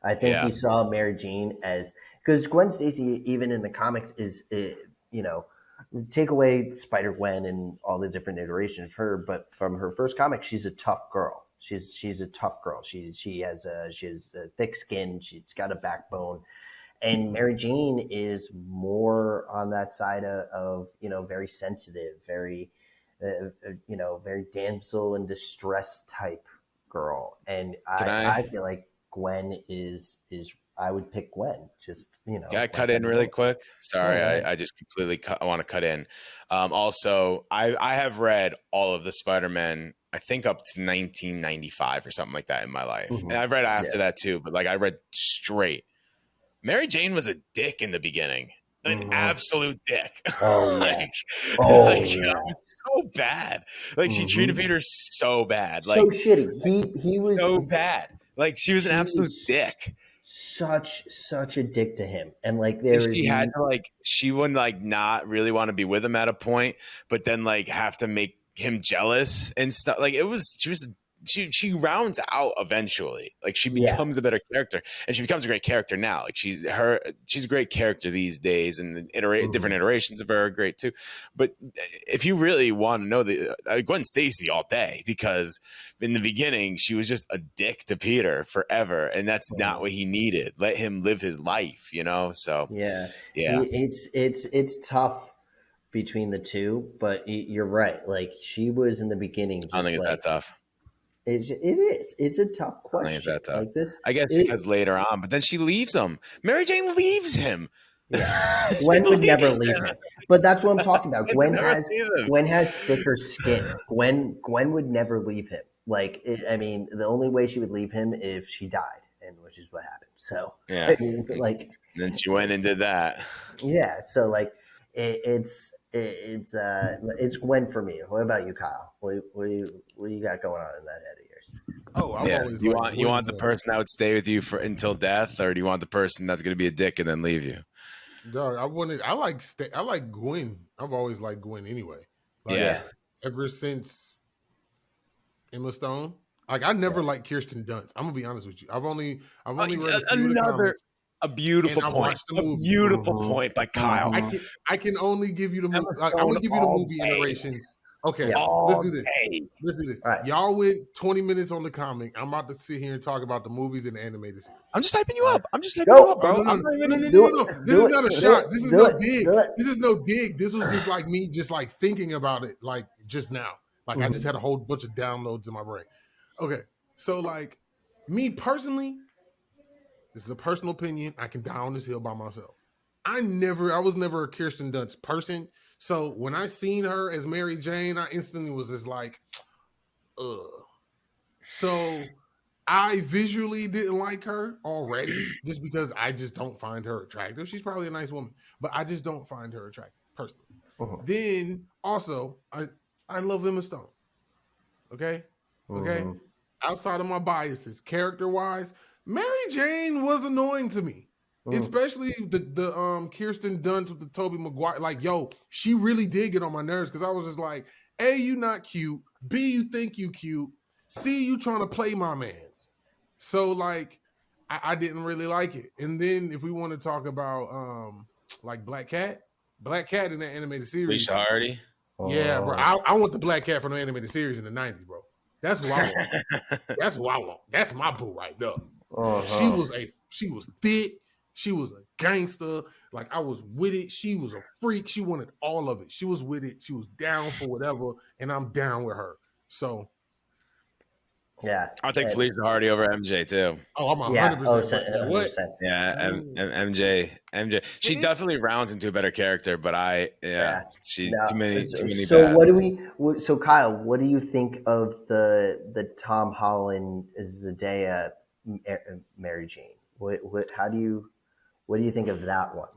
Speaker 2: I think he saw Mary Jane as, because Gwen Stacey, even in the comics, is, take away Spider-Gwen and all the different iterations of her, but from her first comic, she's a tough girl. She's a tough girl. She has a thick skin. She's got a backbone. And Mary Jane is more on that side of very sensitive, very, very damsel in distress type girl. And I feel like Gwen is I would pick Gwen. Just
Speaker 1: Can I cut in really quick? Sorry,
Speaker 2: Yeah.
Speaker 1: I just completely I want to cut in. Also, I have read all of the Spider-Man I think up to 1995 or something like that in my life.
Speaker 2: Mhm.
Speaker 1: And I've read after
Speaker 2: Yeah.
Speaker 1: that too, but like I read straight. Mary Jane was a dick in the beginning. An
Speaker 2: Mhm.
Speaker 1: absolute dick.
Speaker 2: Oh yeah.
Speaker 1: like,
Speaker 2: Oh
Speaker 1: like
Speaker 2: yeah.
Speaker 1: so bad. Like she treated
Speaker 2: Mhm.
Speaker 1: Peter so bad.
Speaker 2: So
Speaker 1: Like
Speaker 2: shitty. He was
Speaker 1: so bad. Like she was an
Speaker 2: she
Speaker 1: absolute
Speaker 2: was
Speaker 1: dick.
Speaker 2: such a dick to him, and like
Speaker 1: And
Speaker 2: there is
Speaker 1: she had to like she would like not really want to be with him at a point, but then like have to make him jealous and stuff. Like she rounds out eventually. Like she
Speaker 2: yeah.
Speaker 1: becomes a better character, and she becomes a great character now. Like she's a great character these days, and the different
Speaker 2: Mhm.
Speaker 1: iterations of her are great too. But if you really want to know Gwen Stacey all day, because in the beginning she was just a dick to Peter forever, and that's not
Speaker 2: Mhm.
Speaker 1: what he needed. Let him live his life, So
Speaker 2: Yeah.
Speaker 1: yeah,
Speaker 2: It's tough between the two, but you're right. Like she was in the beginning,
Speaker 1: I don't
Speaker 2: just
Speaker 1: think it's that
Speaker 2: like
Speaker 1: tough.
Speaker 2: it is. It's a tough
Speaker 1: I don't think it's
Speaker 2: question.
Speaker 1: that tough.
Speaker 2: Like this,
Speaker 1: I guess because
Speaker 2: it
Speaker 1: later on, but then she leaves him. Mary Jane leaves him.
Speaker 2: yeah.
Speaker 1: She
Speaker 2: Gwen would never
Speaker 1: leaves
Speaker 2: leave
Speaker 1: him.
Speaker 2: him. But that's what I'm talking about.
Speaker 1: I never leave him.
Speaker 2: Gwen has thicker skin. Gwen would never leave him. Like I mean, the only way she would leave him if she died, and which is what happened. So
Speaker 1: Yeah.
Speaker 2: I mean, like
Speaker 1: Then she went and did that.
Speaker 2: yeah. So like it's Gwen for me. What about you, Kyle? What you got going on in that head of yours?
Speaker 3: Oh, I've
Speaker 1: Yeah.
Speaker 3: always
Speaker 1: You
Speaker 3: liked
Speaker 1: want
Speaker 3: Gwen
Speaker 1: the
Speaker 3: more.
Speaker 1: person that would stay with you for until death, or do you want the person that's going to be a dick and then leave you?
Speaker 3: Dog, I like Gwen. I've always liked Gwen anyway. Like
Speaker 1: Yeah.
Speaker 2: Yeah.
Speaker 3: ever since Emma Stone. Like I
Speaker 2: Yeah.
Speaker 3: never liked Kirsten Dunst. I'm gonna be honest with you. I've only read a few of the
Speaker 1: Another
Speaker 3: comics
Speaker 1: a
Speaker 3: and
Speaker 1: beautiful
Speaker 3: I
Speaker 1: point.
Speaker 3: watched the
Speaker 1: A
Speaker 3: movie.
Speaker 1: beautiful
Speaker 2: Mhm.
Speaker 1: point by Kyle.
Speaker 2: Mhm.
Speaker 3: I can only give you the movie.
Speaker 1: Emma
Speaker 3: Like I'm
Speaker 1: Stone
Speaker 3: gonna give you the
Speaker 1: all
Speaker 3: movie
Speaker 1: day.
Speaker 3: iterations. Okay,
Speaker 2: Yeah.
Speaker 3: let's
Speaker 1: All
Speaker 3: do this.
Speaker 1: day.
Speaker 3: Let's do this.
Speaker 2: All right.
Speaker 3: Y'all went 20 minutes on the comic. I'm about to sit here and talk about the movies and the animated series.
Speaker 1: I'm just hyping you
Speaker 2: All right.
Speaker 1: up. I'm just hyping you
Speaker 2: Go.
Speaker 1: up,
Speaker 3: Oh
Speaker 1: bro.
Speaker 3: no no
Speaker 1: I'm
Speaker 3: no
Speaker 1: not
Speaker 3: no
Speaker 1: even.
Speaker 3: no no
Speaker 2: Do
Speaker 3: no
Speaker 2: it.
Speaker 3: no! This
Speaker 2: Do
Speaker 3: is
Speaker 2: it.
Speaker 3: not a
Speaker 2: Do it.
Speaker 3: shot. This is
Speaker 2: Do
Speaker 3: no
Speaker 2: it.
Speaker 3: dig.
Speaker 2: Do it.
Speaker 3: This is no dig. This was just like me, just like thinking about it, like just now. Like I just
Speaker 2: Mhm.
Speaker 3: had a whole bunch of downloads in my brain. Okay, so like me personally, this is a personal opinion. I can die on this hill by myself. I was never a Kirsten Dunst person. So when I seen her as Mary Jane, I instantly was just like, ugh. So I visually didn't like her already just because I just don't find her attractive. She's probably a nice woman, but I just don't find her attractive personally.
Speaker 2: Mhm.
Speaker 3: Then also, I love Emma Stone. Okay, okay.
Speaker 2: Mhm.
Speaker 3: Outside of my biases, character wise, Mary Jane was annoying to me,
Speaker 2: Mhm.
Speaker 3: especially the Kirsten Dunst with the Tobey Maguire. Like, yo, she really did get on my nerves because I was just like, A, you not cute. B, you think you cute. C, you trying to play my man's. So like, I didn't really like it. And then if we want to talk about like Black Cat in that animated series,
Speaker 1: Alicia Hardy.
Speaker 3: yeah, bro.
Speaker 2: Oh.
Speaker 3: I want the Black Cat from the animated series in the 90s, bro. That's who I want. That's who I want. That's my boo right there.
Speaker 2: Uh-huh.
Speaker 3: She was thick. She was a gangster. Like I was with it. She was a freak. She wanted all of it. She was with it. She was down for whatever, and I'm down with her. So,
Speaker 2: Yeah.
Speaker 1: I'll take
Speaker 2: And,
Speaker 1: Felicia Hardy over MJ too.
Speaker 3: oh, I'm
Speaker 2: yeah. Oh,
Speaker 3: 100% right there. What?
Speaker 2: 100%.
Speaker 1: Yeah,
Speaker 3: Mm.
Speaker 1: MJ. She
Speaker 3: And
Speaker 1: definitely rounds into a better character, but
Speaker 2: Yeah.
Speaker 1: she's
Speaker 2: No.
Speaker 1: too many
Speaker 2: So what do
Speaker 1: bads.
Speaker 2: so Kyle, what do you think of the Tom Holland Zendaya Mary Jane? What do you think of that one?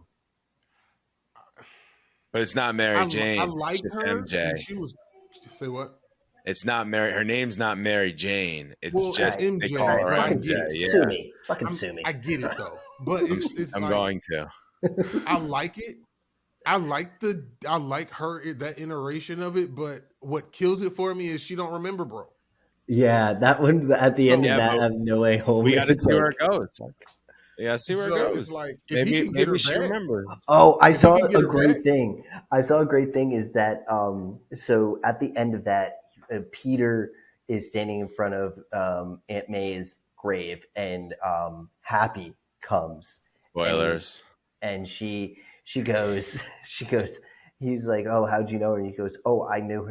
Speaker 1: But it's not Mary
Speaker 3: I
Speaker 1: Jane. It's
Speaker 3: liked
Speaker 1: just
Speaker 3: her,
Speaker 1: MJ.
Speaker 3: and she was. Say what?
Speaker 1: It's not Mary. Her name's not Mary Jane. It's
Speaker 3: Well,
Speaker 2: All
Speaker 3: it's
Speaker 1: just
Speaker 2: right.
Speaker 1: they
Speaker 3: MJ,
Speaker 2: All
Speaker 1: call
Speaker 2: right.
Speaker 1: her
Speaker 3: but I
Speaker 2: Fucking
Speaker 1: MJ.
Speaker 3: get it.
Speaker 2: sue
Speaker 1: Yeah,
Speaker 2: me. Fucking sue me.
Speaker 3: I get it though, but it's
Speaker 1: I'm
Speaker 3: like
Speaker 1: going to.
Speaker 3: I like it. I like her that iteration of it, but what kills it for me is she don't remember, bro.
Speaker 2: Yeah, that one at the end
Speaker 3: So
Speaker 2: of
Speaker 1: Yeah,
Speaker 2: that
Speaker 1: but
Speaker 2: of No Way Home.
Speaker 1: we got to
Speaker 2: It's
Speaker 1: see where
Speaker 2: like,
Speaker 1: it goes. Yeah, see where it
Speaker 3: so it's
Speaker 1: goes.
Speaker 3: like if he
Speaker 1: Maybe
Speaker 3: can get her
Speaker 1: she
Speaker 3: back,
Speaker 1: remembers.
Speaker 2: oh, I
Speaker 3: if he
Speaker 2: saw
Speaker 3: can get
Speaker 2: a
Speaker 3: her back,
Speaker 2: great thing. I saw a great thing is that so at the end of that, Peter is standing in front of Aunt May's grave, and Happy comes, and
Speaker 1: Spoilers.
Speaker 2: she goes she goes he's like, oh, how'd you know her? And he goes, oh, I knew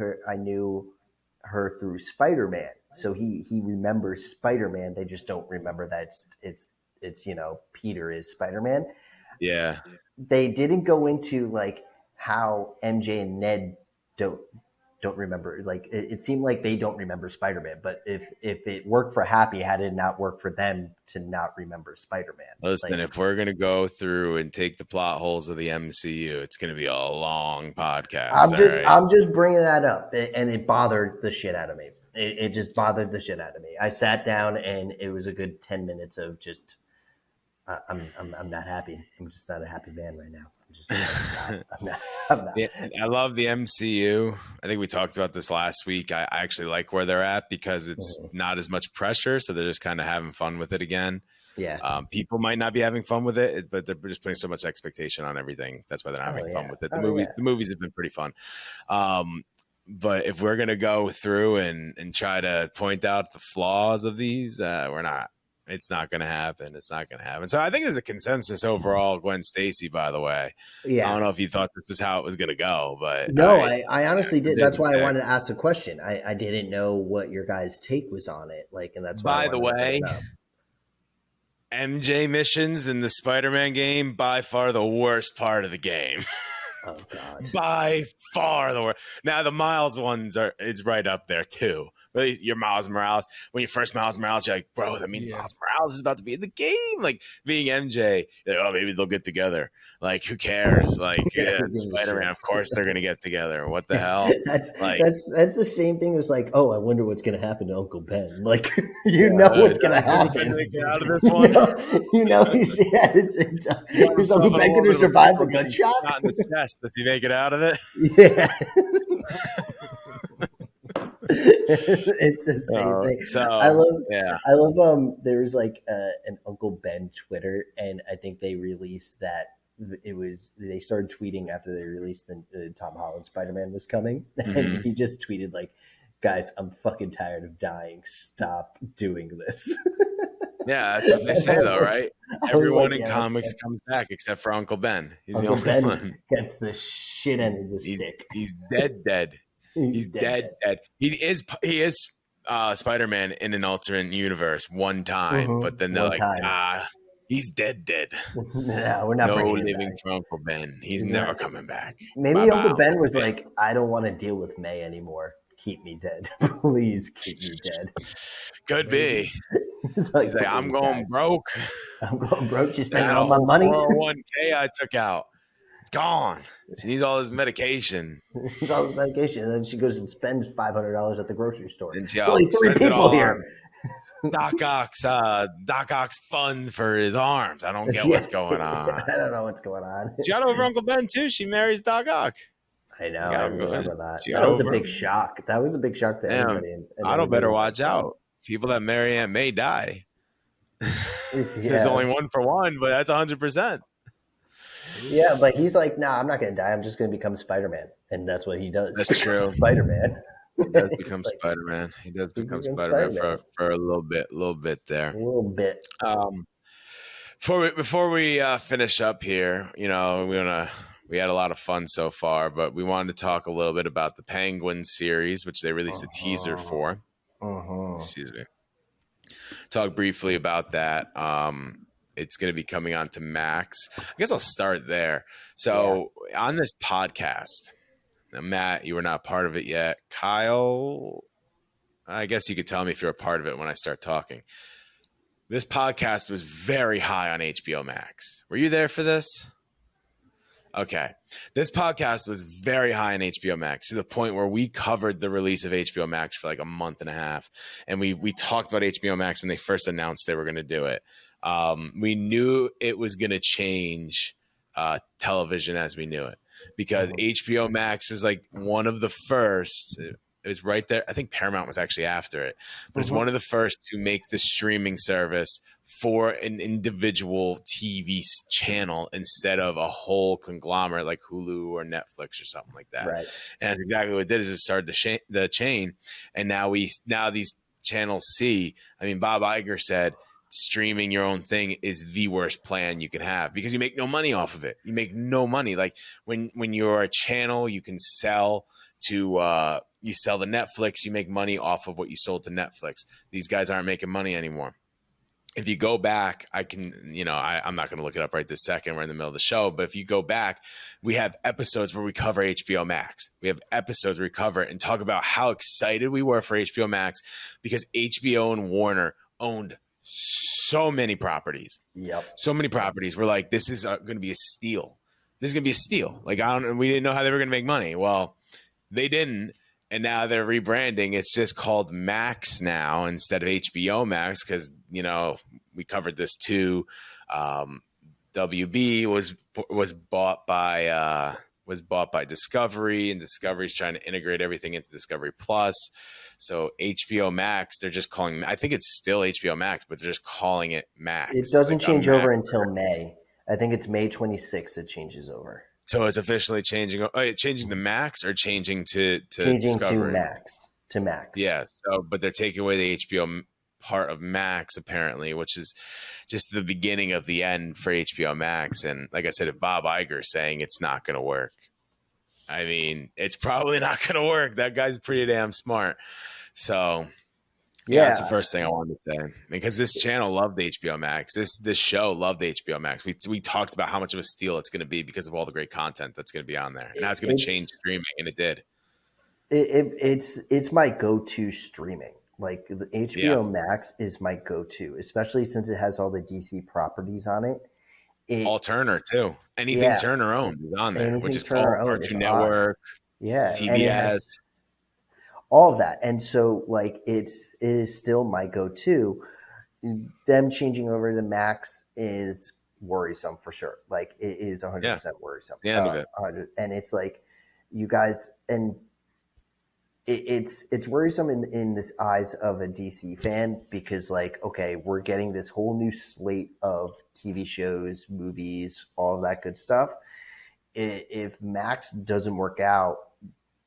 Speaker 2: her through Spider-Man. So he remembers Spider-Man. They just don't remember that it's Peter is Spider-Man.
Speaker 1: Yeah.
Speaker 2: They didn't go into like how MJ and Ned don't don't remember. Like it seemed like they don't remember Spider-Man. But if it worked for Happy, had it not worked for them to not remember Spider-Man?
Speaker 1: Listen,
Speaker 2: Like,
Speaker 1: if we're gonna go through and take the plot holes of the MCU, it's gonna be a long podcast.
Speaker 2: I'm just bringing that up, and it bothered the shit out of me. It just bothered the shit out of me. I sat down, and it was a good 10 minutes of just. I'm not happy. I'm just not a happy man right now. I'm not.
Speaker 1: Yeah, I love the MCU. I think we talked about this last week. I actually like where they're at because it's not as much pressure, so they're just kind of having fun with it again.
Speaker 2: Yeah.
Speaker 1: People might not be having fun with it, but they're just putting so much expectation on everything. That's why they're not having fun with it. The movies have been pretty fun. But if we're gonna go through and try to point out the flaws of these, we're not. It's not going to happen. It's not going to happen. So I think there's a consensus overall. Gwen Stacey, by the way.
Speaker 2: Yeah.
Speaker 1: I don't know if you thought this was how it was going to go, but
Speaker 2: no, I honestly did. That's why I wanted to ask the question. I didn't know what your guys' take was on it. Like, and that's why.
Speaker 1: By the way, MJ missions in the Spider-Man game, by far the worst part of the game.
Speaker 2: Oh God!
Speaker 1: By far the worst. Now the Miles ones it's right up there too. Really, your Miles Morales. When you first Miles Morales, you're like, bro, that means Miles Morales is about to be in the game. Like being MJ, you're like, oh, maybe they'll get together. Like, who cares? Like, Spider-Man, of course they're gonna get together. What the hell?
Speaker 2: That's the same thing as like, oh, I wonder what's gonna happen to Uncle Ben. Like, what's gonna happen.
Speaker 1: Get out of this one.
Speaker 2: Is Uncle Ben gonna survive the gunshot?
Speaker 1: Not in the chest. Does he make it out of it?
Speaker 2: Yeah. It's the same thing.
Speaker 1: So,
Speaker 2: I love there was like an Uncle Ben Twitter, and I think they released that they started tweeting after they released the Tom Holland Spider-Man was coming, and he just tweeted like, guys, I'm fucking tired of dying, stop doing this.
Speaker 1: Yeah, that's what they say though, right? Everyone in comics comes back except for Uncle Ben. He's
Speaker 2: Uncle
Speaker 1: the only
Speaker 2: Ben
Speaker 1: one.
Speaker 2: Gets the shit end of the stick.
Speaker 1: He's dead. He's dead. He is Spider-Man in an alternate universe one time, but then they're like, he's dead.
Speaker 2: No, we're not.
Speaker 1: No living for Uncle Ben. He's never coming back.
Speaker 2: Maybe Uncle Ben was like, I don't want to deal with May anymore. Keep me dead. Please keep me dead.
Speaker 1: Could be. He's like, I'm going broke.
Speaker 2: I'm going broke. She's spending all my money.
Speaker 1: 401k I took out. It's gone. She needs all this medication.
Speaker 2: All this medication. And then she goes and spends $500 at the grocery store.
Speaker 1: And
Speaker 2: There's only 3 people here.
Speaker 1: Doc Ock's fund for his arms. I don't get what's going on.
Speaker 2: I don't know what's going on.
Speaker 1: She got over Uncle Ben too. She marries Doc Ock.
Speaker 2: I know. I remember that. That was a big shock. That was a big shock to everybody.
Speaker 1: Otto better watch out. People that marry Aunt May die. There's only 1 for 1, but that's 100%.
Speaker 2: Yeah, but he's like, nah, I'm not going to die. I'm just going to become Spider-Man. And that's what he does.
Speaker 1: That's true.
Speaker 2: Spider-Man.
Speaker 1: He does become Spider-Man. He does become Spider-Man for a little bit there.
Speaker 2: A little bit.
Speaker 1: Before we finish up here, we had a lot of fun so far, but we wanted to talk a little bit about the Penguin series, which they released a teaser for. Excuse me. Talk briefly about that. It's going to be coming on to Max. I guess I'll start there. So on this podcast, now, Matt, you were not part of it yet. Kyle, I guess you could tell me if you're a part of it when I start talking. This podcast was very high on HBO Max. Were you there for this? Okay. This podcast was very high on HBO Max to the point where we covered the release of HBO Max for like a month and a half. And we talked about HBO Max when they first announced they were going to do it. We knew it was going to change television as we knew it because HBO Max was like one of the first. It was right there. I think Paramount was actually after it, but it's one of the first to make the streaming service for an individual TV channel instead of a whole conglomerate like Hulu or Netflix or something like that.
Speaker 2: Right.
Speaker 1: And that's exactly what it did is it started the chain. And now these channels see, I mean, Bob Iger said, streaming your own thing is the worst plan you can have because you make no money off of it. You make no money. Like when you're a channel, you can sell to you sell to Netflix, you make money off of what you sold to Netflix. These guys aren't making money anymore. if you go back, I can, I'm not going to look it up right this second. We're in the middle of the show. But if you go back, we have episodes where we cover HBO Max. We have episodes where we cover it and talk about how excited we were for HBO Max because HBO and Warner owned so many properties.
Speaker 2: Yep.
Speaker 1: So many properties. We're like, this is going to be a steal. This is going to be a steal. Like, we didn't know how they were going to make money. Well, they didn't. And now they're rebranding. It's just called Max now instead of HBO Max because, we covered this too. WB was bought by Discovery, and Discovery's trying to integrate everything into Discovery Plus. So HBO Max, they're just calling. I think it's still HBO Max, but they're just calling it Max.
Speaker 2: It doesn't change over until May. I think it's May 26th. It changes over.
Speaker 1: So it's officially changing. Changing to Max or changing to
Speaker 2: changing
Speaker 1: Discovery?
Speaker 2: to Max.
Speaker 1: Yeah. So, but they're taking away the HBO part of Max apparently, which is just the beginning of the end for HBO Max. And like I said, if Bob Iger's saying it's not going to work, I mean, it's probably not going to work. That guy's pretty damn smart. So. Yeah, that's the first thing I wanted to say because this channel loved HBO Max. This show loved HBO Max. We talked about how much of a steal it's going to be because of all the great content that's going to be on there, and how it's going to change streaming, and it did.
Speaker 2: It's my go-to streaming. Like the HBO Max is my go-to, especially since it has all the DC properties on it.
Speaker 1: All Turner too. Anything Turner owned is on there, which is called Cartoon Network, TBS.
Speaker 2: All of that. And so like it is still my go-to. Them changing over to Max is worrisome for sure. Like it is 100% worrisome.
Speaker 1: The end of it.
Speaker 2: And it's like you guys, and it's worrisome in this eyes of a DC fan because like, okay, we're getting this whole new slate of TV shows, movies, all of that good stuff. If Max doesn't work out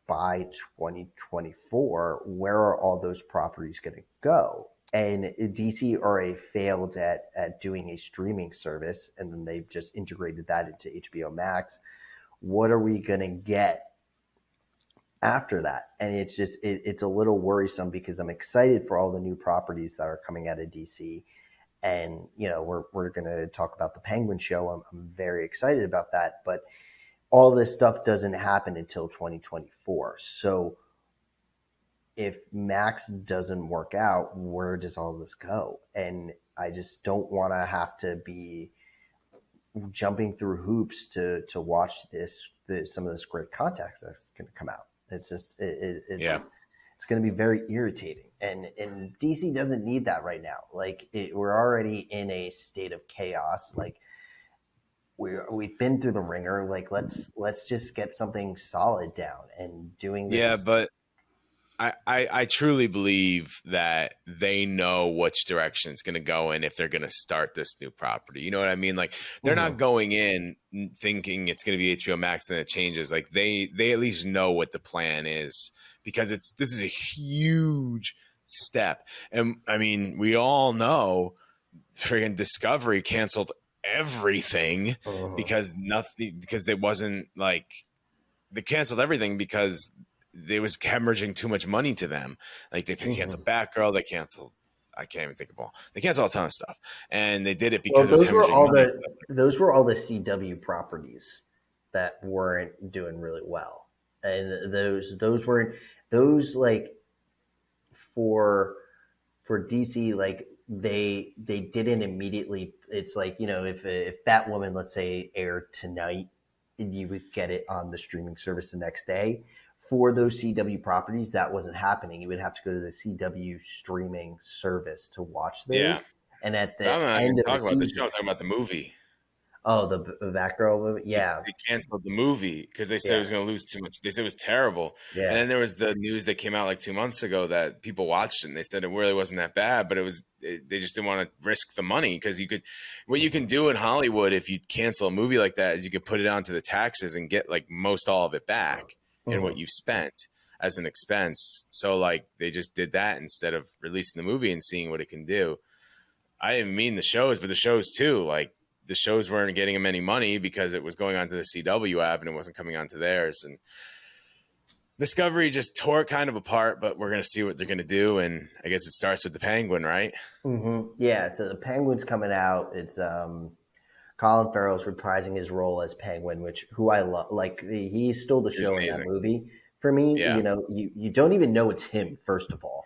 Speaker 2: by 2024, where are all those properties going to go? And DC already failed at doing a streaming service, and then they've just integrated that into HBO Max. What are we going to get after that? And it's just it's a little worrisome because I'm excited for all the new properties that are coming out of DC. And we're going to talk about the Penguin show. I'm very excited about that, but all this stuff doesn't happen until 2024. So if Max doesn't work out, where does all this go? And I just don't want to have to be jumping through hoops to watch some of this great content that's going to come out. It's just it's going to be very irritating. And DC doesn't need that right now. Like we're already in a state of chaos. Like we've been through the ringer. Like let's just get something solid down and doing this.
Speaker 1: Yeah, but I truly believe that they know which direction it's going to go in if they're going to start this new property. You know what I mean? Like they're not going in thinking it's going to be HBO Max and it changes. Like they at least know what the plan is because this is a huge step. And I mean, we all know friggin' Discovery canceled everything because they wasn't like they canceled everything because they was hemorrhaging too much money to them. Like they canceled Batgirl, they canceled I can't even think of all. They canceled a ton of stuff, and they did it because
Speaker 2: those were all the CW properties that weren't doing really well, and those weren't like for DC like. They didn't immediately. It's like if Batwoman, let's say, aired tonight, you would get it on the streaming service the next day. For those CW properties, that wasn't happening. You would have to go to the CW streaming service to watch those. Yeah. And at the end of the season,
Speaker 1: I'm talking about the movie.
Speaker 2: Oh, the Batgirl movie? Yeah.
Speaker 1: They canceled the movie because they said it was going to lose too much. They said it was terrible. Yeah. And then there was the news that came out like 2 months ago that people watched it and they said it really wasn't that bad, but they just didn't want to risk the money because what you can do in Hollywood if you cancel a movie like that is you could put it onto the taxes and get like most all of it back in what you've spent as an expense. So like they just did that instead of releasing the movie and seeing what it can do. I didn't mean the shows, but the shows too, like, the shows weren't getting them any money because it was going onto the CW app and it wasn't coming onto theirs. And Discovery just tore it kind of apart, but we're gonna see what they're gonna do, and I guess it starts with the Penguin, right?
Speaker 2: Yeah, so the Penguin's coming out. It's Colin Farrell's reprising his role as Penguin, which who I love. Like he stole the
Speaker 1: It's
Speaker 2: show in that
Speaker 1: amazing.
Speaker 2: movie for me.
Speaker 1: Yeah.
Speaker 2: You don't even know it's him. First of all,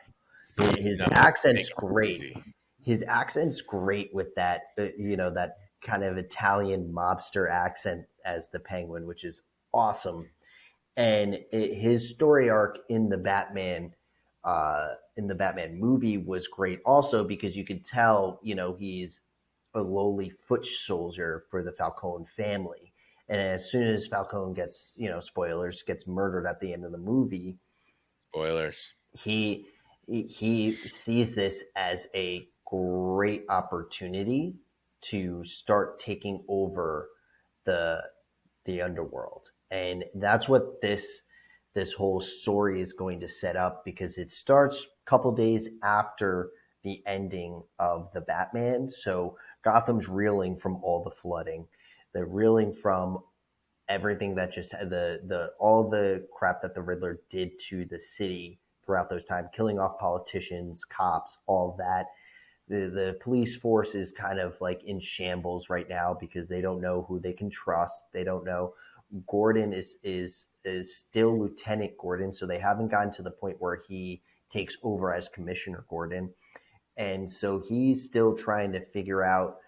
Speaker 2: his
Speaker 1: No,
Speaker 2: accent's
Speaker 1: it's
Speaker 2: great.
Speaker 1: crazy.
Speaker 2: His accent's great with that. That kind of Italian mobster accent as the Penguin, which is awesome. And his story arc in the Batman movie was great also because you could tell he's a lowly foot soldier for the Falcone family, and as soon as Falcone gets spoilers gets murdered at the end of the movie,
Speaker 1: Spoilers.
Speaker 2: he he sees this as a great opportunity to start taking over the the underworld. And that's what this whole story is going to set up because it starts a couple days after the ending of the Batman. So Gotham's reeling from all the flooding. They're reeling from everything that just had the all the crap that the Riddler did to the city throughout those times, killing off politicians, cops, all that. The police force is kind of like in shambles right now because they don't know who they can trust. They don't know. Gordon is still Lieutenant Gordon, so they haven't gotten to the point where he takes over as Commissioner Gordon, and so he's still trying to figure out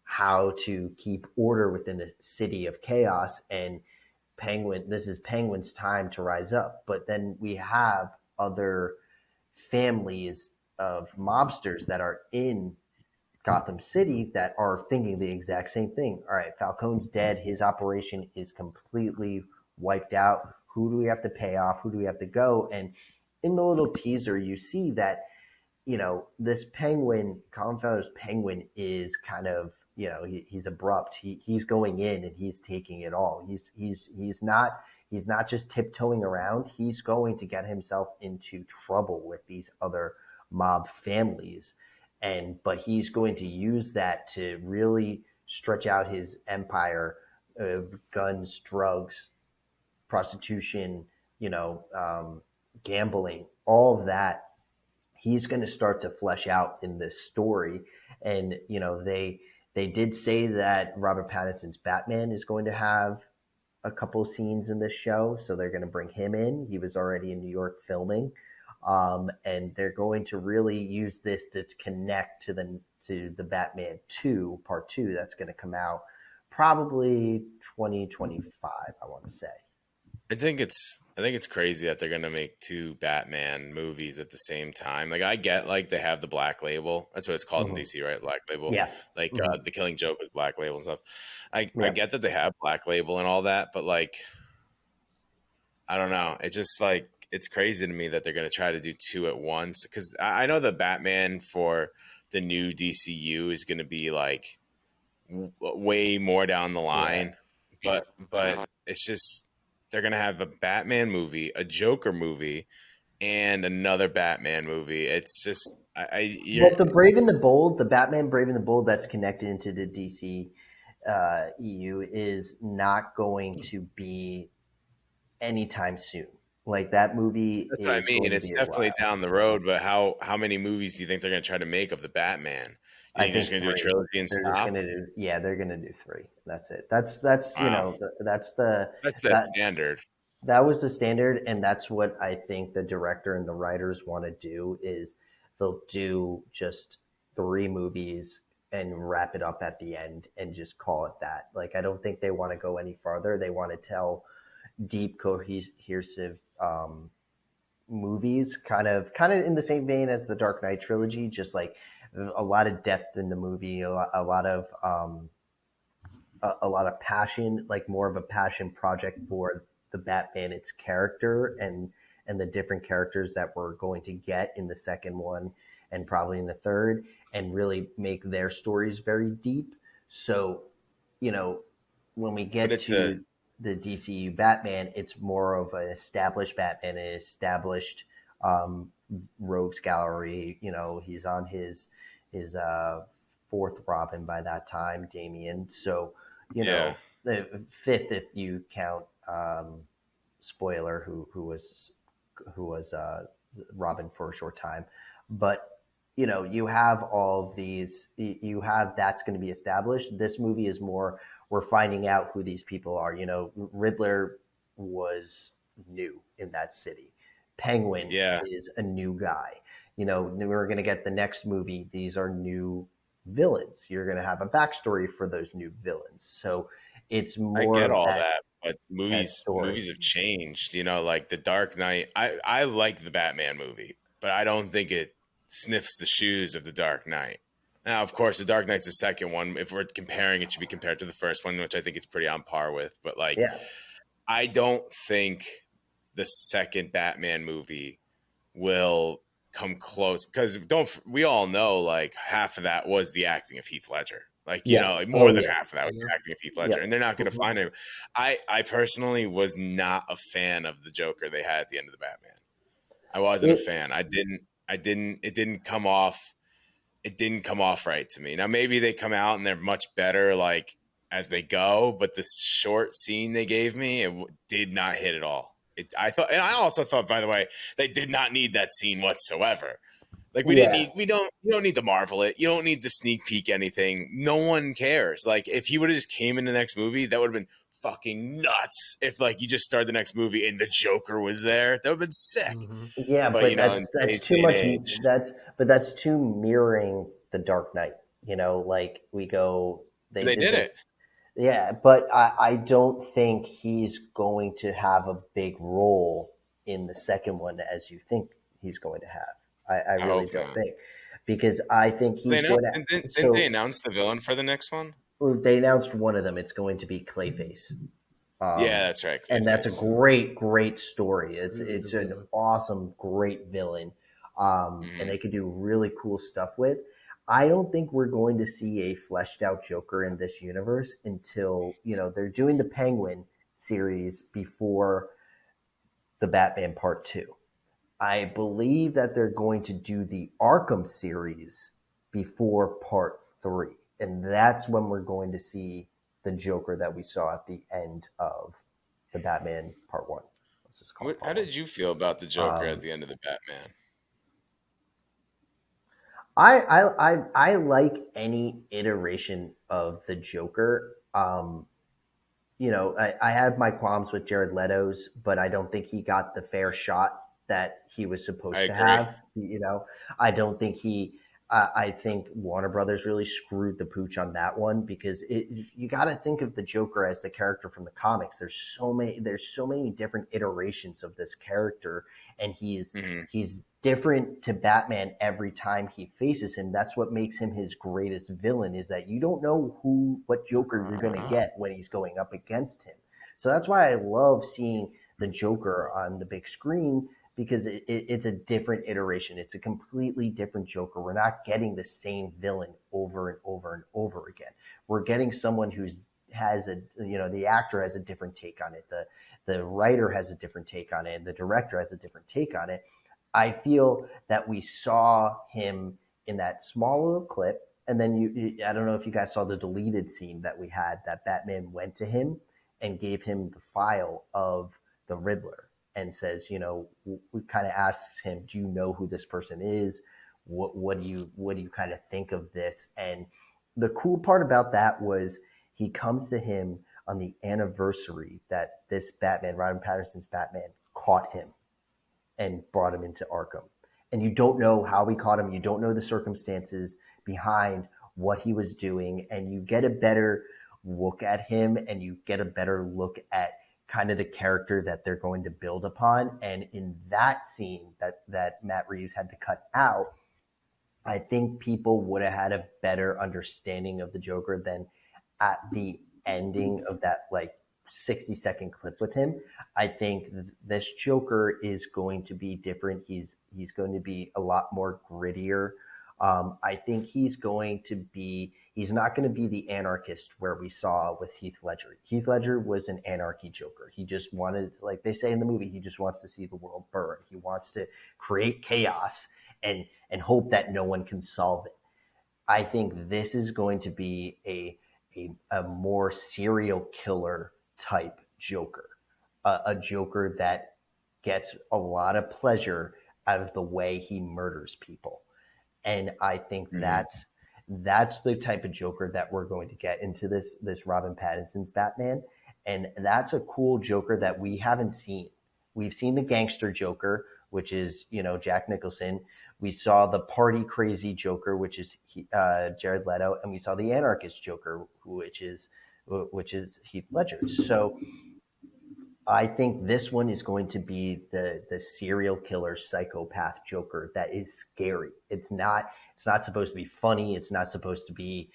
Speaker 2: how to keep order within a city of chaos. And this is Penguin's time to rise up. But then we have other families of mobsters that are in Gotham City that are thinking the exact same thing. All right, Falcone's dead. His operation is completely wiped out. Who do we have to pay off? Who do we have to go? And in the little teaser, you see that this Penguin, Colin Farrell's Penguin, is kind of he's abrupt. He's going in and he's taking it all. He's not just tiptoeing around. He's going to get himself into trouble with these other mob families, but he's going to use that to really stretch out his empire of guns, drugs, prostitution, gambling, all of that he's going to start to flesh out in this story. And they did say that Robert Pattinson's Batman is going to have a couple scenes in this show, so they're going to bring him in. He was already in New York filming, and they're going to really use this to connect to the Batman 2 Part 2 that's going to come out probably 2025, I want to say.
Speaker 1: I think it's crazy that they're gonna make two Batman movies at the same time. Like I get like they have the Black Label. That's what it's called in
Speaker 2: Mm-hmm.
Speaker 1: DC, right? Black Label.
Speaker 2: Yeah.
Speaker 1: Like
Speaker 2: Mm-hmm.
Speaker 1: the Killing Joke was Black Label and stuff. I
Speaker 2: Yeah.
Speaker 1: get that they have Black Label and all that, but like I don't know. It's just like it's crazy to me that they're gonna try to do two at once. Because I know the Batman for the new DCU is gonna be like way more down the
Speaker 2: Yeah.
Speaker 1: line, but it's just they're gonna have a Batman movie, a Joker movie, and another Batman movie. It's just you're
Speaker 2: Well, the Brave and the Bold, the Batman Brave and the Bold that's connected into the DC EU is not going to be anytime soon. Like that movie
Speaker 1: that's what I
Speaker 2: is
Speaker 1: mean.
Speaker 2: going to
Speaker 1: It's
Speaker 2: be a
Speaker 1: definitely
Speaker 2: while.
Speaker 1: down the road, but how many movies do you think they're gonna try to make of the Batman? You
Speaker 2: I
Speaker 1: think they're just
Speaker 2: think
Speaker 1: gonna do a
Speaker 2: three.
Speaker 1: trilogy and
Speaker 2: They're just
Speaker 1: stop?
Speaker 2: going to do, yeah, they're going to do three. That's it.
Speaker 1: Wow,
Speaker 2: That's the,
Speaker 1: that's the
Speaker 2: that,
Speaker 1: standard.
Speaker 2: that was the standard. And that's what I think the director and the writers want to do is they'll do just three movies and wrap it up at the end and just call it that. Like, I don't think they want to go any farther. They want to tell deep, cohesive, movies, kind of in the same vein as the Dark Knight trilogy, just like a lot of depth in the movie, a lot of passion, like more of a passion project for the Batman, its character, and the different characters that we're going to get in the second one and probably in the third, and really make their stories very deep. So, you know, when we
Speaker 1: But
Speaker 2: get
Speaker 1: it's a
Speaker 2: to the DCU Batman, it's more of an established Batman, an established rogues gallery. He's on his fourth Robin by that time, Damian. So,
Speaker 1: yeah.
Speaker 2: the fifth if you count spoiler, who was Robin for a short time. But you have all of these. You have that's going to be established. This movie is more. We're finding out who these people are. Riddler was new in that city. Penguin
Speaker 1: Yeah.
Speaker 2: is a new guy. We're going to get the next movie. These are new villains. You're going to have a backstory for those new villains. So it's
Speaker 1: I
Speaker 2: more
Speaker 1: get
Speaker 2: of
Speaker 1: all
Speaker 2: that
Speaker 1: that, but
Speaker 2: that
Speaker 1: movies
Speaker 2: story.
Speaker 1: movies have changed. Like The Dark Knight. I like the Batman movie, but I don't think it sniffs the shoes of The Dark Knight. Now, of course, The Dark Knight's the second one. If we're comparing, it should be compared to the first one, which I think it's pretty on par with. But
Speaker 2: Yeah,
Speaker 1: I don't think the second Batman movie will come close, because don't we all know half of that was the acting of Heath Ledger,
Speaker 2: yeah,
Speaker 1: more
Speaker 2: oh
Speaker 1: than
Speaker 2: yeah,
Speaker 1: half of that was
Speaker 3: Yeah.
Speaker 1: the acting of Heath Ledger,
Speaker 2: yep.
Speaker 1: and they're not going to
Speaker 2: Mhm.
Speaker 1: find him. I personally was not a fan of the Joker they had at the end of the Batman. I wasn't a
Speaker 2: It,
Speaker 1: fan. It didn't come off right to me. Now maybe they come out and they're much better as they go, but the short scene they gave me, did not hit at all. And I also thought, by the way, they did not need that scene whatsoever.
Speaker 2: yeah,
Speaker 1: You don't need to marvel it. You don't need to sneak peek anything. No one cares. If he would have just came in the next movie, that would have been fucking nuts. If you just started the next movie and the Joker was there, that would have been sick.
Speaker 3: Mm-hmm.
Speaker 2: yeah,
Speaker 1: But
Speaker 2: but
Speaker 1: in
Speaker 2: that's
Speaker 1: today's
Speaker 2: too
Speaker 1: day and
Speaker 2: much.
Speaker 1: age,
Speaker 2: That's too mirroring the Dark Knight. Like we go, they
Speaker 1: they
Speaker 2: did
Speaker 1: did it.
Speaker 2: this. Yeah, but I don't think he's going to have a big role in the second one as you think he's going to have. I
Speaker 1: I
Speaker 2: really
Speaker 1: hope
Speaker 2: don't
Speaker 1: not.
Speaker 2: think, because I think
Speaker 1: They
Speaker 2: he's
Speaker 1: know,
Speaker 2: going to.
Speaker 1: didn't they
Speaker 2: So
Speaker 1: announce the villain for the next one?
Speaker 2: they announced one of them. It's going to be Clayface.
Speaker 1: Yeah,
Speaker 2: Um,
Speaker 1: that's right,
Speaker 2: and that's a
Speaker 1: Clayface.
Speaker 2: great story.
Speaker 3: It
Speaker 2: It's
Speaker 3: is a
Speaker 2: it's
Speaker 3: good
Speaker 2: an
Speaker 3: villain.
Speaker 2: awesome, great villain, and
Speaker 1: Hmm.
Speaker 2: they could do really cool stuff with. I don't think we're going to see a fleshed out Joker in this universe until they're doing the Penguin series before the Batman Part Two. I believe that they're going to do the Arkham series before Part Three, and that's when we're going to see the Joker that we saw at the end of the Batman Part One. Let's just call it
Speaker 1: How
Speaker 2: Part One.
Speaker 1: did you feel about the Joker at
Speaker 2: Um,
Speaker 1: the end of the Batman?
Speaker 2: I like any iteration of the Joker. I had my qualms with Jared Leto's, but I don't think he got the fair shot that he was
Speaker 1: I
Speaker 2: supposed to
Speaker 1: agree.
Speaker 2: have. I don't think he. I think Warner Brothers really screwed the pooch on that one because you got to think of the Joker as the character from the comics. There's so many different iterations of this character, and
Speaker 1: Hmm.
Speaker 2: he's different to Batman every time he faces him. That's what makes him his greatest villain is that you don't know what Joker you're going to get when he's going up against him. So that's why I love seeing the Joker on the big screen because it's a different iteration. It's a completely different Joker. We're not getting the same villain over and over and over again. We're getting someone the actor has a different take on it. The writer has a different take on it, and the director has a different take on it. I feel that we saw him in that small little clip, and then I don't know if you guys saw the deleted scene that we had that Batman went to him and gave him the file of the Riddler and says, we kind of asks him, do you know who this person is? What do you kind of think of this? And the cool part about that was he comes to him on the anniversary that this Batman, Robert Patterson's Batman, caught him and brought him into Arkham. And you don't know how he caught him. You don't know the circumstances behind what he was doing. And you get a better look at him and you get a better look at kind of the character that they're going to build upon. And in that scene that Matt Reeves had to cut out, I think people would have had a better understanding of the Joker than at the ending of that 60-second clip with him. I think this Joker is going to be different. He's going to be a lot more grittier. I think he's not going to be the anarchist where we saw with Heath Ledger. Heath Ledger was an anarchy Joker. He just wanted, like they say in the movie, he just wants to see the world burn. He wants to create chaos and hope that no one can solve it. I think this is going to be a more serial killer type Joker. a Joker that gets a lot of pleasure out of the way he murders people. And I think that's the type of Joker that we're going to get into this Robin Pattinson's Batman. And that's a cool Joker that we haven't seen. We've seen the gangster Joker, which is, Jack Nicholson. We saw the party crazy Joker, which is Jared Leto, and we saw the anarchist Joker, which is Heath Ledger. So I think this one is going to be the serial killer psychopath Joker that is scary. It's not supposed to be funny. It's not supposed to be,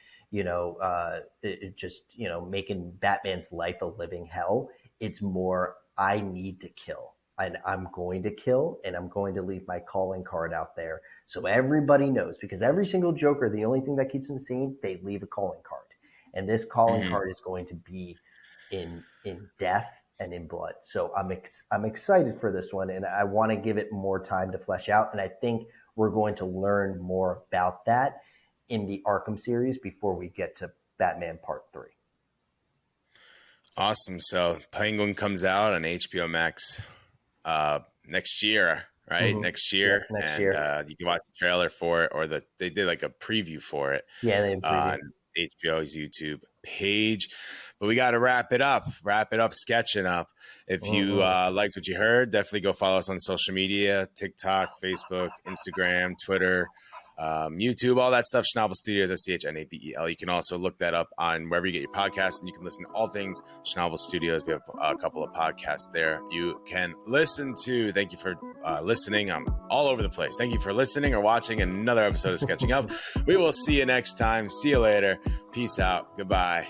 Speaker 2: making Batman's life a living hell. It's more, I need to kill. And I'm going to kill, and I'm going to leave my calling card out there so everybody knows. Because every single Joker, the only thing that keeps them sane, they leave a calling card. And this calling card is going to be in death and in blood. So I'm excited for this one, and I want to give it more time to flesh out. And I think we're going to learn more about that in the Arkham series before we get to Batman Part 3.
Speaker 1: Awesome. So Penguin comes out on HBO Max next year, right? Next year.
Speaker 2: Yeah, next year.
Speaker 1: You can watch the trailer for it, or they did like a preview for it.
Speaker 2: Yeah, they
Speaker 1: on HBO's YouTube page. But we got to wrap it up, sketching up. If you liked what you heard, definitely go follow us on social media, TikTok, Facebook, Instagram, Twitter, YouTube, all that stuff. Schnabel Studios, SCHNABEL. You can also look that up on wherever you get your podcasts, and you can listen to all things Schnabel Studios. We have a couple of podcasts there you can listen to. Thank you for listening. I'm all over the place. Thank you for listening or watching another episode of Sketching Up. We will see you next time. See you later. Peace out. Goodbye.